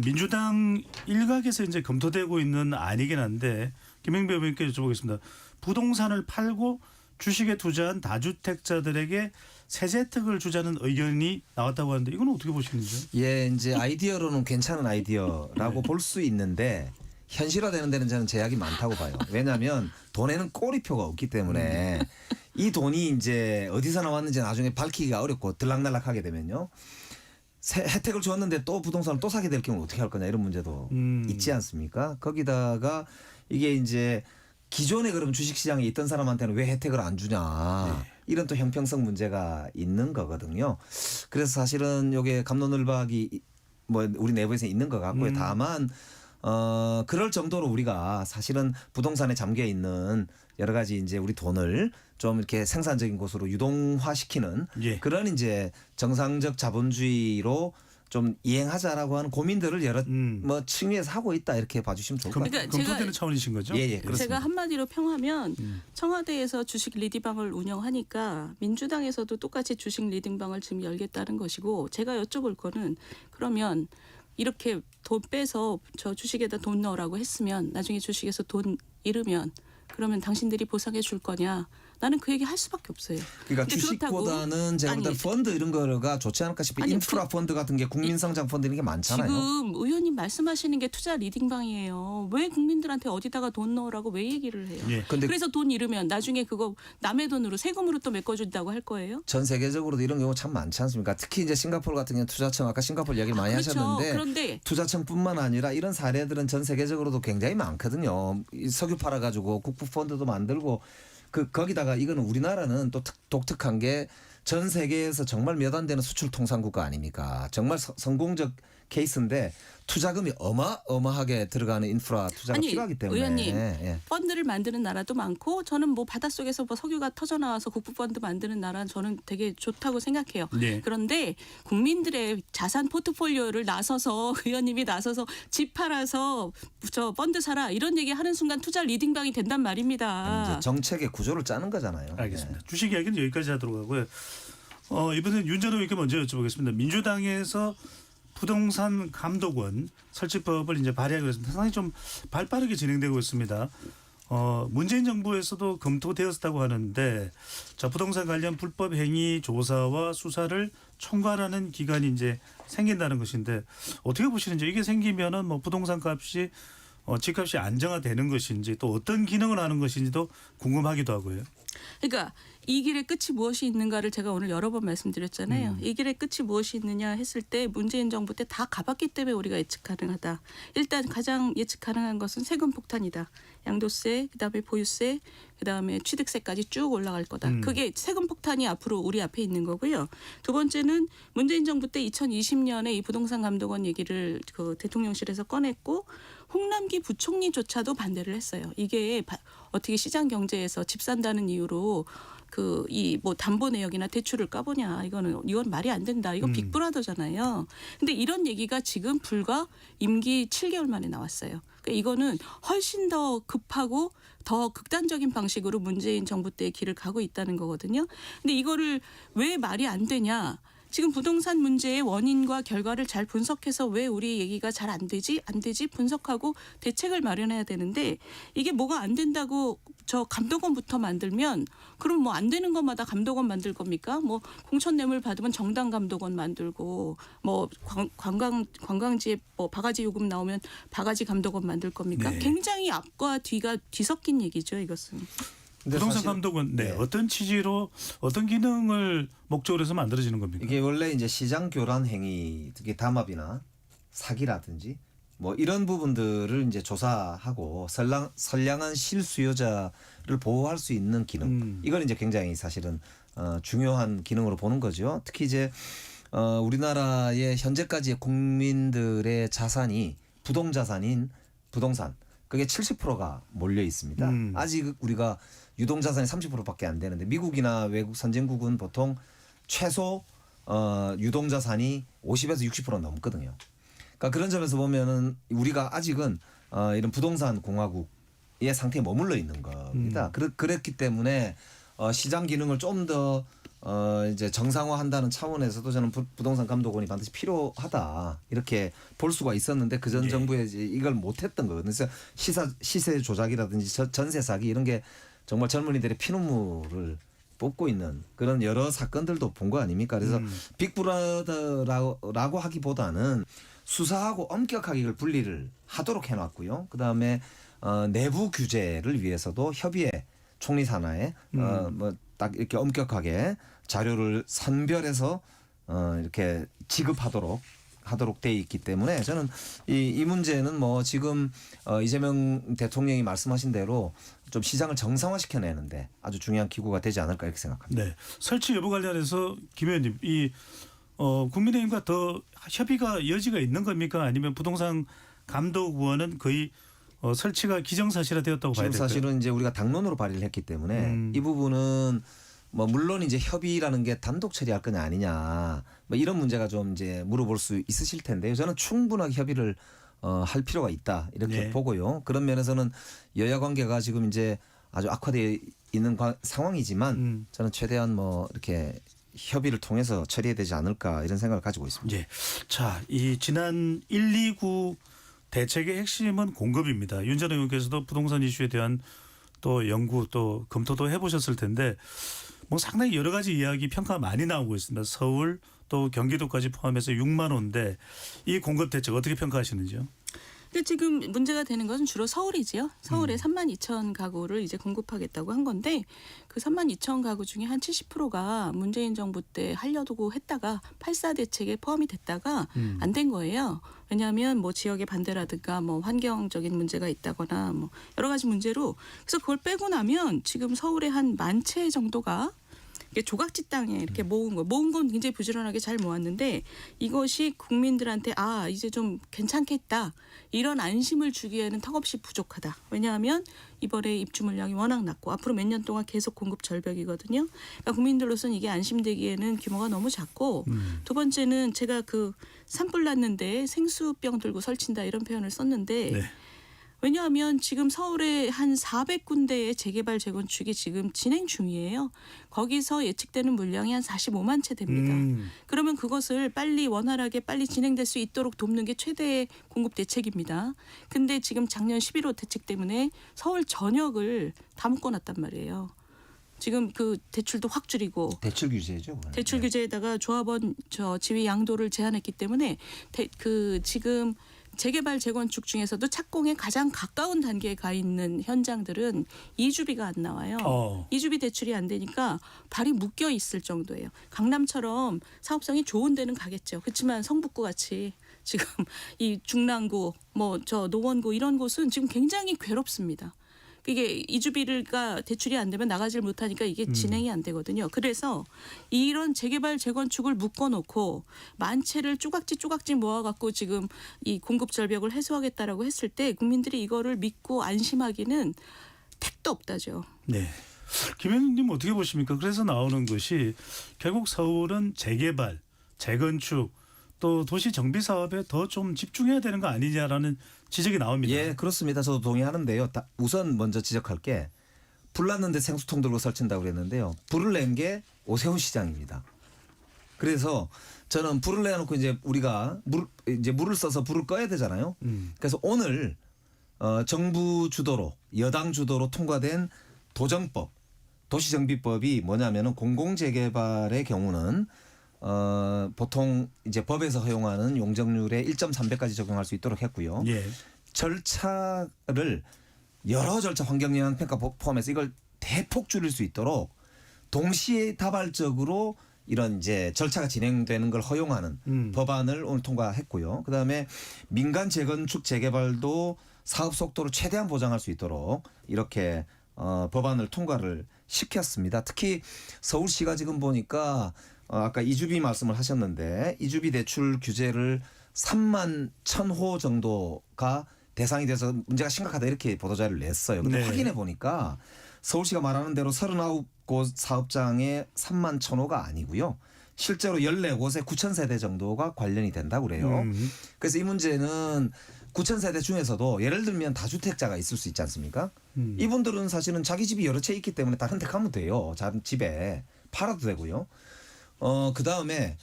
민주당 일각에서 이제 검토되고 있는 안이긴 한데 김영배 의원께 여쭤보겠습니다. 부동산을 팔고 주식에 투자한 다주택자들에게 세제 혜택을 주자는 의견이 나왔다고 하는데 이건 어떻게 보시는지요? 예, 이제 아이디어로는 괜찮은 아이디어라고 볼 수 있는데 현실화되는 데는 저는 제약이 많다고 봐요. 왜냐하면 돈에는 꼬리표가 없기 때문에 이 돈이 이제 어디서 나왔는지 나중에 밝히기가 어렵고 들락날락하게 되면요. 혜택을 줬는데 또 부동산을 또 사게 될 경우 어떻게 할 거냐 이런 문제도 있지 않습니까? 거기다가 이게 이제 기존에 그럼 주식시장에 있던 사람한테는 왜 혜택을 안 주냐 이런 또 형평성 문제가 있는 거거든요. 그래서 사실은 이게 갑론을박이 뭐 우리 내부에서 있는 것 같고요. 다만 그럴 정도로 우리가 사실은 부동산에 잠겨 있는 여러 가지 이제 우리 돈을 좀 이렇게 생산적인 곳으로 유동화시키는 예. 그런 이제 정상적 자본주의로 좀 이행하자라고 하는 고민들을 여러 뭐 측면에서 하고 있다 이렇게 봐주시면 좋을 것 같아요. 그러니까 검토되는 차원이신 거죠? 예, 그렇습니다. 제가 한마디로 평하면 청와대에서 주식 리딩방을 운영하니까 민주당에서도 똑같이 주식 리딩방을 지금 열겠다는 것이고 제가 여쭤볼 거는 그러면 이렇게 돈 빼서 저 주식에다 돈 넣으라고 했으면 나중에 주식에서 돈 잃으면 그러면 당신들이 보상해 줄 거냐? 나는 그 얘기 할 수밖에 없어요. 그러니까 근데 주식보다는 제가 볼 때 펀드 이런 거가 좋지 않을까 싶어요. 아니, 인프라 펀드 같은 게 국민성장 펀드 이런 게 많잖아요. 지금 의원님 말씀하시는 게 투자 리딩방이에요. 왜 국민들한테 어디다가 돈 넣으라고 왜 얘기를 해요? 예. 근데 그래서 돈 잃으면 나중에 그거 남의 돈으로 세금으로 또 메꿔준다고 할 거예요? 전 세계적으로도 이런 경우 참 많지 않습니까? 특히 이제 싱가포르 같은 경우 투자청 아까 싱가포르 얘기를 많이 그렇죠. 하셨는데 그런데 투자청뿐만 아니라 이런 사례들은 전 세계적으로도 굉장히 많거든요. 이 석유 팔아가지고 국부 펀드도 만들고 거기다가 이거는 우리나라는 또 독특한 게 전 세계에서 정말 몇 안 되는 수출 통상국가 아닙니까? 정말 성공적 케이스인데 투자금이 어마어마하게 들어가는 인프라 투자가 아니, 필요하기 때문에 의원님 예. 펀드를 만드는 나라도 많고 저는 뭐 바닷속에서 뭐 석유가 터져 나와서 국부 펀드 만드는 나라는 저는 되게 좋다고 생각해요. 네. 그런데 국민들의 자산 포트폴리오를 나서서 의원님이 나서서 집 팔아서 저 펀드 사라 이런 얘기 하는 순간 투자 리딩방이 된단 말입니다. 이제 정책의 구조를 짜는 거잖아요. 알겠습니다. 주식 이야기는 여기까지 하도록 하고요. 이번엔 윤 전 의원께 먼저 여쭤보겠습니다. 민주당에서 부동산 감독원 설치법을 이제 발의하기로 했습니다. 상당히 좀 발빠르게 진행되고 있습니다. 문재인 정부에서도 검토되었다고 하는데 자, 부동산 관련 불법 행위 조사와 수사를 총괄하는 기관이 이제 생긴다는 것인데 어떻게 보시는지 이게 생기면은 뭐 부동산 값이 집값이 안정화되는 것인지 또 어떤 기능을 하는 것인지도 궁금하기도 하고요. 그러니까 이 길의 끝이 무엇이 있는가를 제가 오늘 여러 번 말씀드렸잖아요. 이 길의 끝이 무엇이 있느냐 했을 때 문재인 정부 때 다 가봤기 때문에 우리가 예측 가능하다. 일단 가장 예측 가능한 것은 세금 폭탄이다. 양도세, 그다음에 보유세, 그다음에 취득세까지 쭉 올라갈 거다. 그게 세금 폭탄이 앞으로 우리 앞에 있는 거고요. 두 번째는 문재인 정부 때 2020년에 이 부동산 감독원 얘기를 그 대통령실에서 꺼냈고 홍남기 부총리조차도 반대를 했어요. 이게 어떻게 시장 경제에서 집 산다는 이유로 그 이 뭐 담보 내역이나 대출을 까보냐 이건 말이 안 된다. 이거 빅브라더잖아요. 근데 이런 얘기가 지금 불과 임기 7개월 만에 나왔어요. 그러니까 이거는 훨씬 더 급하고 더 극단적인 방식으로 문재인 정부 때의 길을 가고 있다는 거거든요. 근데 이거를 왜 말이 안 되냐? 지금 부동산 문제의 원인과 결과를 잘 분석해서 왜 우리 얘기가 잘 안 되지 분석하고 대책을 마련해야 되는데 이게 뭐가 안 된다고 저 감독원부터 만들면 그럼 뭐 안 되는 것마다 감독원 만들 겁니까? 뭐 공천 뇌물 받으면 정당 감독원 만들고 뭐 관광지에 뭐 바가지 요금 나오면 바가지 감독원 만들 겁니까? 네. 굉장히 앞과 뒤가 뒤섞인 얘기죠, 이것은. 부동산 감독은 어떤 취지로 어떤 기능을 목적으로 해서 만들어지는 겁니까? 이게 원래 이제 시장 교란 행위, 특히 담합이나 사기라든지 뭐 이런 부분들을 이제 조사하고 선량한 실수요자를 보호할 수 있는 기능. 이걸 이제 굉장히 사실은 중요한 기능으로 보는 거죠. 특히 이제 우리나라의 현재까지의 국민들의 자산이 부동자산인 부동산. 그게 70%가 몰려 있습니다. 아직 우리가 유동자산이 30%밖에 안 되는데 미국이나 외국 선진국은 보통 최소 유동자산이 50에서 60% 넘거든요. 그러니까 그런 점에서 보면은 우리가 아직은 이런 부동산 공화국의 상태에 머물러 있는 겁니다. 그랬기 때문에 시장 기능을 좀 더 이제 정상화한다는 차원에서도 저는 부동산 감독원이 반드시 필요하다 이렇게 볼 수가 있었는데 그전 정부에 이걸 못했던 거거든요. 그래서 시세 조작이라든지 전세 사기 이런 게 정말 젊은이들의 피눈물을 뽑고 있는 그런 여러 사건들도 본 거 아닙니까? 그래서 빅브라더라고 하기보다는 수사하고 엄격하게 이걸 분리를 하도록 해놨고요. 그다음에 내부 규제를 위해서도 협의회 총리 산하에 뭐 딱 이렇게 엄격하게 자료를 선별해서 이렇게 지급하도록 돼 있기 때문에 저는 이 문제는 뭐 지금 이재명 대통령이 말씀하신 대로 좀 시장을 정상화시켜내는데 아주 중요한 기구가 되지 않을까 이렇게 생각합니다. 네. 설치 여부 관련해서 김 의원님 이 국민의힘과 더 협의가 여지가 있는 겁니까? 아니면 부동산 감독원은 거의 설치가 기정사실화되었다고 봐야 지금 될까요? 사실은 이제 우리가 당론으로 발의를 했기 때문에 이 부분은 뭐 물론 이제 협의라는 게 단독 처리할 거냐 아니냐 뭐 이런 문제가 좀 이제 물어볼 수 있으실 텐데요. 저는 충분하게 협의를 할 필요가 있다 이렇게 네. 보고요. 그런 면에서는 여야 관계가 지금 이제 아주 악화되어 있는 상황이지만 저는 최대한 뭐 이렇게 협의를 통해서 처리해야 되지 않을까 이런 생각을 가지고 있습니다. 예. 자, 이 지난 129 대책의 핵심은 공급입니다. 윤 전 의원께서도 부동산 이슈에 대한 또 연구 또 검토도 해보셨을 텐데 뭐 상당히 여러 가지 이야기 평가가 많이 나오고 있습니다. 서울 또 경기도까지 포함해서 6만 호인데 이 공급 대책 어떻게 평가하시는지요? 근데 지금 문제가 되는 것은 주로 서울이지요. 서울에 3만 2천 가구를 이제 공급하겠다고 한 건데 그 3만 2천 가구 중에 한 70%가 문재인 정부 때 하려고 했다가 8.4 대책에 포함이 됐다가 안 된 거예요. 왜냐하면 뭐 지역의 반대라든가 뭐 환경적인 문제가 있다거나 뭐 여러 가지 문제로 그래서 그걸 빼고 나면 지금 서울에 한 10,000채 정도가 이게 조각지 땅에 이렇게 모은 건 굉장히 부지런하게 잘 모았는데 이것이 국민들한테 아 이제 좀 괜찮겠다 이런 안심을 주기에는 턱없이 부족하다. 왜냐하면 이번에 입주 물량이 워낙 낮고 앞으로 몇 년 동안 계속 공급 절벽이거든요. 그러니까 국민들로서는 이게 안심되기에는 규모가 너무 작고 두 번째는 제가 그 산불 났는데 생수병 들고 설친다 이런 표현을 썼는데 네. 왜냐하면 지금 서울에 한 400군데의 재개발 재건축이 지금 진행 중이에요. 거기서 예측되는 물량이 한 45만 채 됩니다. 그러면 그것을 빨리 원활하게 빨리 진행될 수 있도록 돕는 게 최대의 공급 대책입니다. 근데 지금 작년 11호 대책 때문에 서울 전역을 다 묶어놨단 말이에요. 지금 그 대출도 확 줄이고 대출 규제죠. 그건. 대출 규제에다가 조합원 지위 양도를 제한했기 때문에 지금 재개발 재건축 중에서도 착공에 가장 가까운 단계에 가 있는 현장들은 이주비가 안 나와요. 이주비 대출이 안 되니까 발이 묶여 있을 정도예요. 강남처럼 사업성이 좋은 데는 가겠죠. 그렇지만 성북구 같이 지금 이 중랑구, 뭐 저 노원구 이런 곳은 지금 굉장히 괴롭습니다. 이게 이주비가 대출이 안 되면 나가질 못하니까 이게 진행이 안 되거든요. 그래서 이런 재개발 재건축을 묶어놓고 만채를 조각지 모아갖고 지금 이 공급 절벽을 해소하겠다라고 했을 때 국민들이 이거를 믿고 안심하기는 택도 없다죠. 네. 김 의원님 어떻게 보십니까? 그래서 나오는 것이 결국 서울은 재개발, 재건축 또 도시 정비 사업에 더 좀 집중해야 되는 거 아니냐라는 지적이 나옵니다. 예, 그렇습니다. 저도 동의하는데요. 우선 먼저 지적할 게 불났는데 생수통 들고 설친다고 그랬는데요. 불을 낸 게 오세훈 시장입니다. 그래서 저는 불을 내놓고 이제 우리가 물을 써서 불을 꺼야 되잖아요. 그래서 오늘 정부 주도로 여당 주도로 통과된 도정법, 도시정비법이 뭐냐면은 공공재개발의 경우는 보통 이제 법에서 허용하는 용적률의 1.3배까지 적용할 수 있도록 했고요. 예. 절차를 여러 절차 환경영향평가 포함해서 이걸 대폭 줄일 수 있도록 동시에 다발적으로 이런 이제 절차가 진행되는 걸 허용하는 법안을 오늘 통과했고요. 그다음에 민간 재건축 재개발도 사업 속도를 최대한 보장할 수 있도록 이렇게 법안을 통과를 시켰습니다. 특히 서울시가 지금 보니까 아까 이주비 말씀을 하셨는데 이주비 대출 규제를 3만 1,000호 정도가 대상이 돼서 문제가 심각하다 이렇게 보도자료를 냈어요. 근데 네. 확인해 보니까 서울시가 말하는 대로 39곳 사업장에 3만 1,000호가 아니고요. 실제로 14곳에 9,000세대 정도가 관련이 된다고 그래요. 그래서 이 문제는 9,000세대 중에서도 예를 들면 다주택자가 있을 수 있지 않습니까? 이분들은 사실은 자기 집이 여러 채 있기 때문에 다른 데 가면 돼요. 자기 집에 팔아도 되고요. 그다음에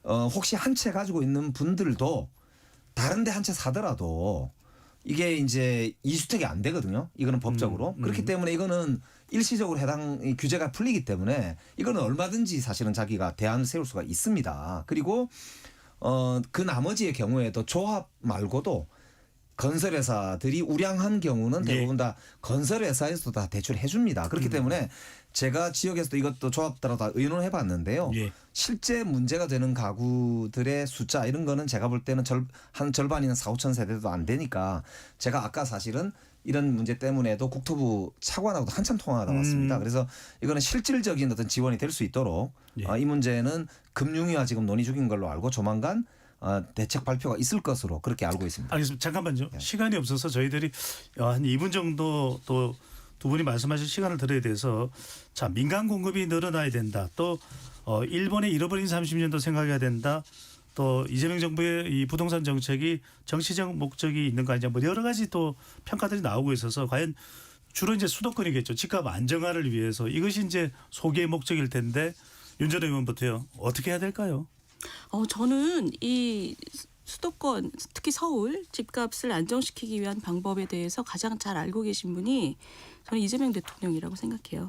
혹시 한 채 가지고 있는 분들도 다른 데 한 채 사더라도 이게 이제 2주택이 안 되거든요. 이거는 법적으로. 그렇기 때문에 이거는 일시적으로 해당 규제가 풀리기 때문에 이거는 얼마든지 사실은 자기가 대안을 세울 수가 있습니다. 그리고 그 나머지의 경우에도 조합 말고도 건설회사들이 우량한 경우는 대부분 다 건설회사에서도 다 대출해 줍니다. 그렇기 때문에 제가 지역에서도 이것도 조합 따라 다 의논을 해봤는데요. 예. 실제 문제가 되는 가구들의 숫자 이런 거는 제가 볼 때는 한 절반이나 4,5천 세대도 안 되니까 제가 아까 사실은 이런 문제 때문에도 국토부 차관하고도 한참 통화가 나왔습니다. 그래서 이거는 실질적인 어떤 지원이 될 수 있도록 예. 이 문제는 금융위와 지금 논의 중인 걸로 알고 조만간 대책 발표가 있을 것으로 그렇게 알고 있습니다. 알겠습니다. 잠깐만요. 네. 시간이 없어서 저희들이 한 2분 정도 또 두 분이 말씀하신 시간을 들어야 돼서 자 민간 공급이 늘어나야 된다. 또 일본의 잃어버린 30년도 생각해야 된다. 또 이재명 정부의 이 부동산 정책이 정치적 목적이 있는 거 아니냐. 뭐 여러 가지 또 평가들이 나오고 있어서 과연 주로 이제 수도권이겠죠. 집값 안정화를 위해서 이것이 이제 소기의 목적일 텐데 윤 전 의원부터요. 어떻게 해야 될까요? 저는 이 수도권 특히 서울 집값을 안정시키기 위한 방법에 대해서 가장 잘 알고 계신 분이 저는 이재명 대통령이라고 생각해요.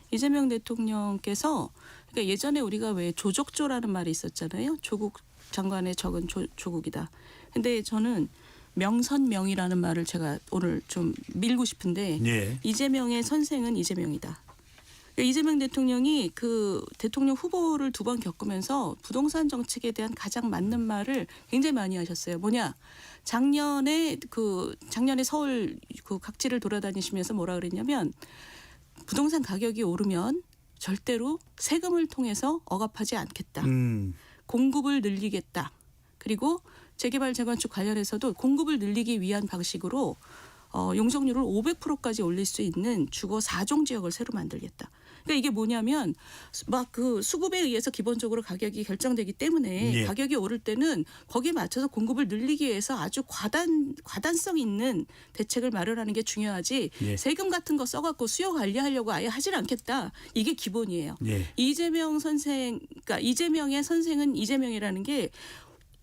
이재명 대통령께서 그러니까 예전에 우리가 왜 조족조라는 말이 있었잖아요. 조국 장관의 적은 조국이다. 근데 저는 명선명이라는 말을 제가 오늘 좀 밀고 싶은데 예. 이재명의 선생은 이재명이다. 그러니까 이재명 대통령이 그 대통령 후보를 2번 겪으면서 부동산 정책에 대한 가장 맞는 말을 굉장히 많이 하셨어요. 뭐냐? 작년에 서울 그 각지를 돌아다니시면서 뭐라 그랬냐면 부동산 가격이 오르면 절대로 세금을 통해서 억압하지 않겠다. 공급을 늘리겠다. 그리고 재개발 재건축 관련해서도 공급을 늘리기 위한 방식으로 용적률을 500%까지 올릴 수 있는 주거 4종 지역을 새로 만들겠다. 그러니까 이게 뭐냐면 막 그 수급에 의해서 기본적으로 가격이 결정되기 때문에 예. 가격이 오를 때는 거기에 맞춰서 공급을 늘리기 위해서 아주 과단성 있는 대책을 마련하는 게 중요하지 예. 세금 같은 거 써갖고 수요 관리하려고 아예 하질 않겠다. 이게 기본이에요. 예. 이재명 선생, 그러니까 이재명의 선생은 이재명이라는 게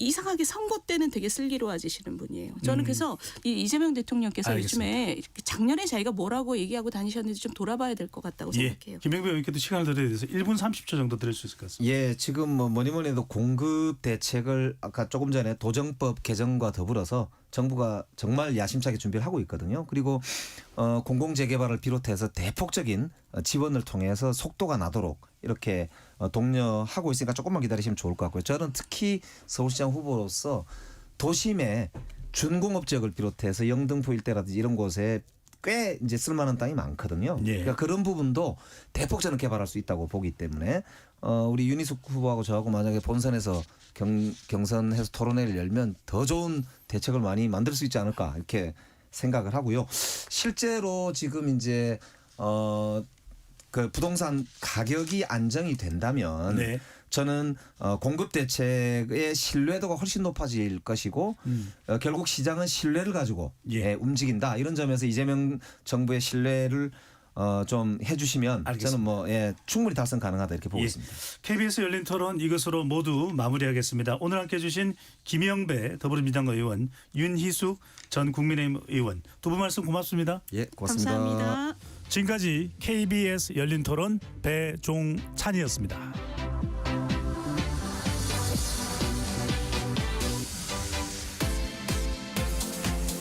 이상하게 선거 때는 되게 슬기로워지시는 분이에요. 저는 그래서 이 이재명 대통령께서 알겠습니다. 요즘에 작년에 자기가 뭐라고 얘기하고 다니셨는지 좀 돌아봐야 될 것 같다고 예. 생각해요. 김영배 의원께도 시간을 드려야 돼서 1분 30초 정도 드릴 수 있을 것 같습니다. 예, 지금 뭐니 해도 공급 대책을 아까 조금 전에 도정법 개정과 더불어서 정부가 정말 야심차게 준비를 하고 있거든요. 그리고 공공재개발을 비롯해서 대폭적인 지원을 통해서 속도가 나도록 이렇게 독려하고 있으니까 조금만 기다리시면 좋을 것 같고요. 저는 특히 서울시장 후보로서 도심의 준공업 지역을 비롯해서 영등포 일대라든지 이런 곳에 꽤 이제 쓸만한 땅이 많거든요. 예. 그러니까 그런 부분도 대폭적으로 개발할 수 있다고 보기 때문에 우리 윤희숙 후보하고 저하고 만약에 본선에서 경선해서 토론회를 열면 더 좋은 대책을 많이 만들 수 있지 않을까 이렇게 생각을 하고요. 실제로 지금 이제 그 부동산 가격이 안정이 된다면 네. 저는 공급 대책의 신뢰도가 훨씬 높아질 것이고 결국 시장은 신뢰를 가지고 예. 움직인다. 이런 점에서 이재명 정부의 신뢰를 좀 해주시면 알겠습니다. 저는 충분히 달성 가능하다 이렇게 보고 예. 있습니다. KBS 열린 토론 이것으로 모두 마무리하겠습니다. 오늘 함께해 주신 김영배 더불어민주당 의원, 윤희숙 전 국민의힘 의원 두 분 말씀 고맙습니다. 예, 고맙습니다. 감사합니다. 지금까지 KBS 열린 토론 배종찬이었습니다.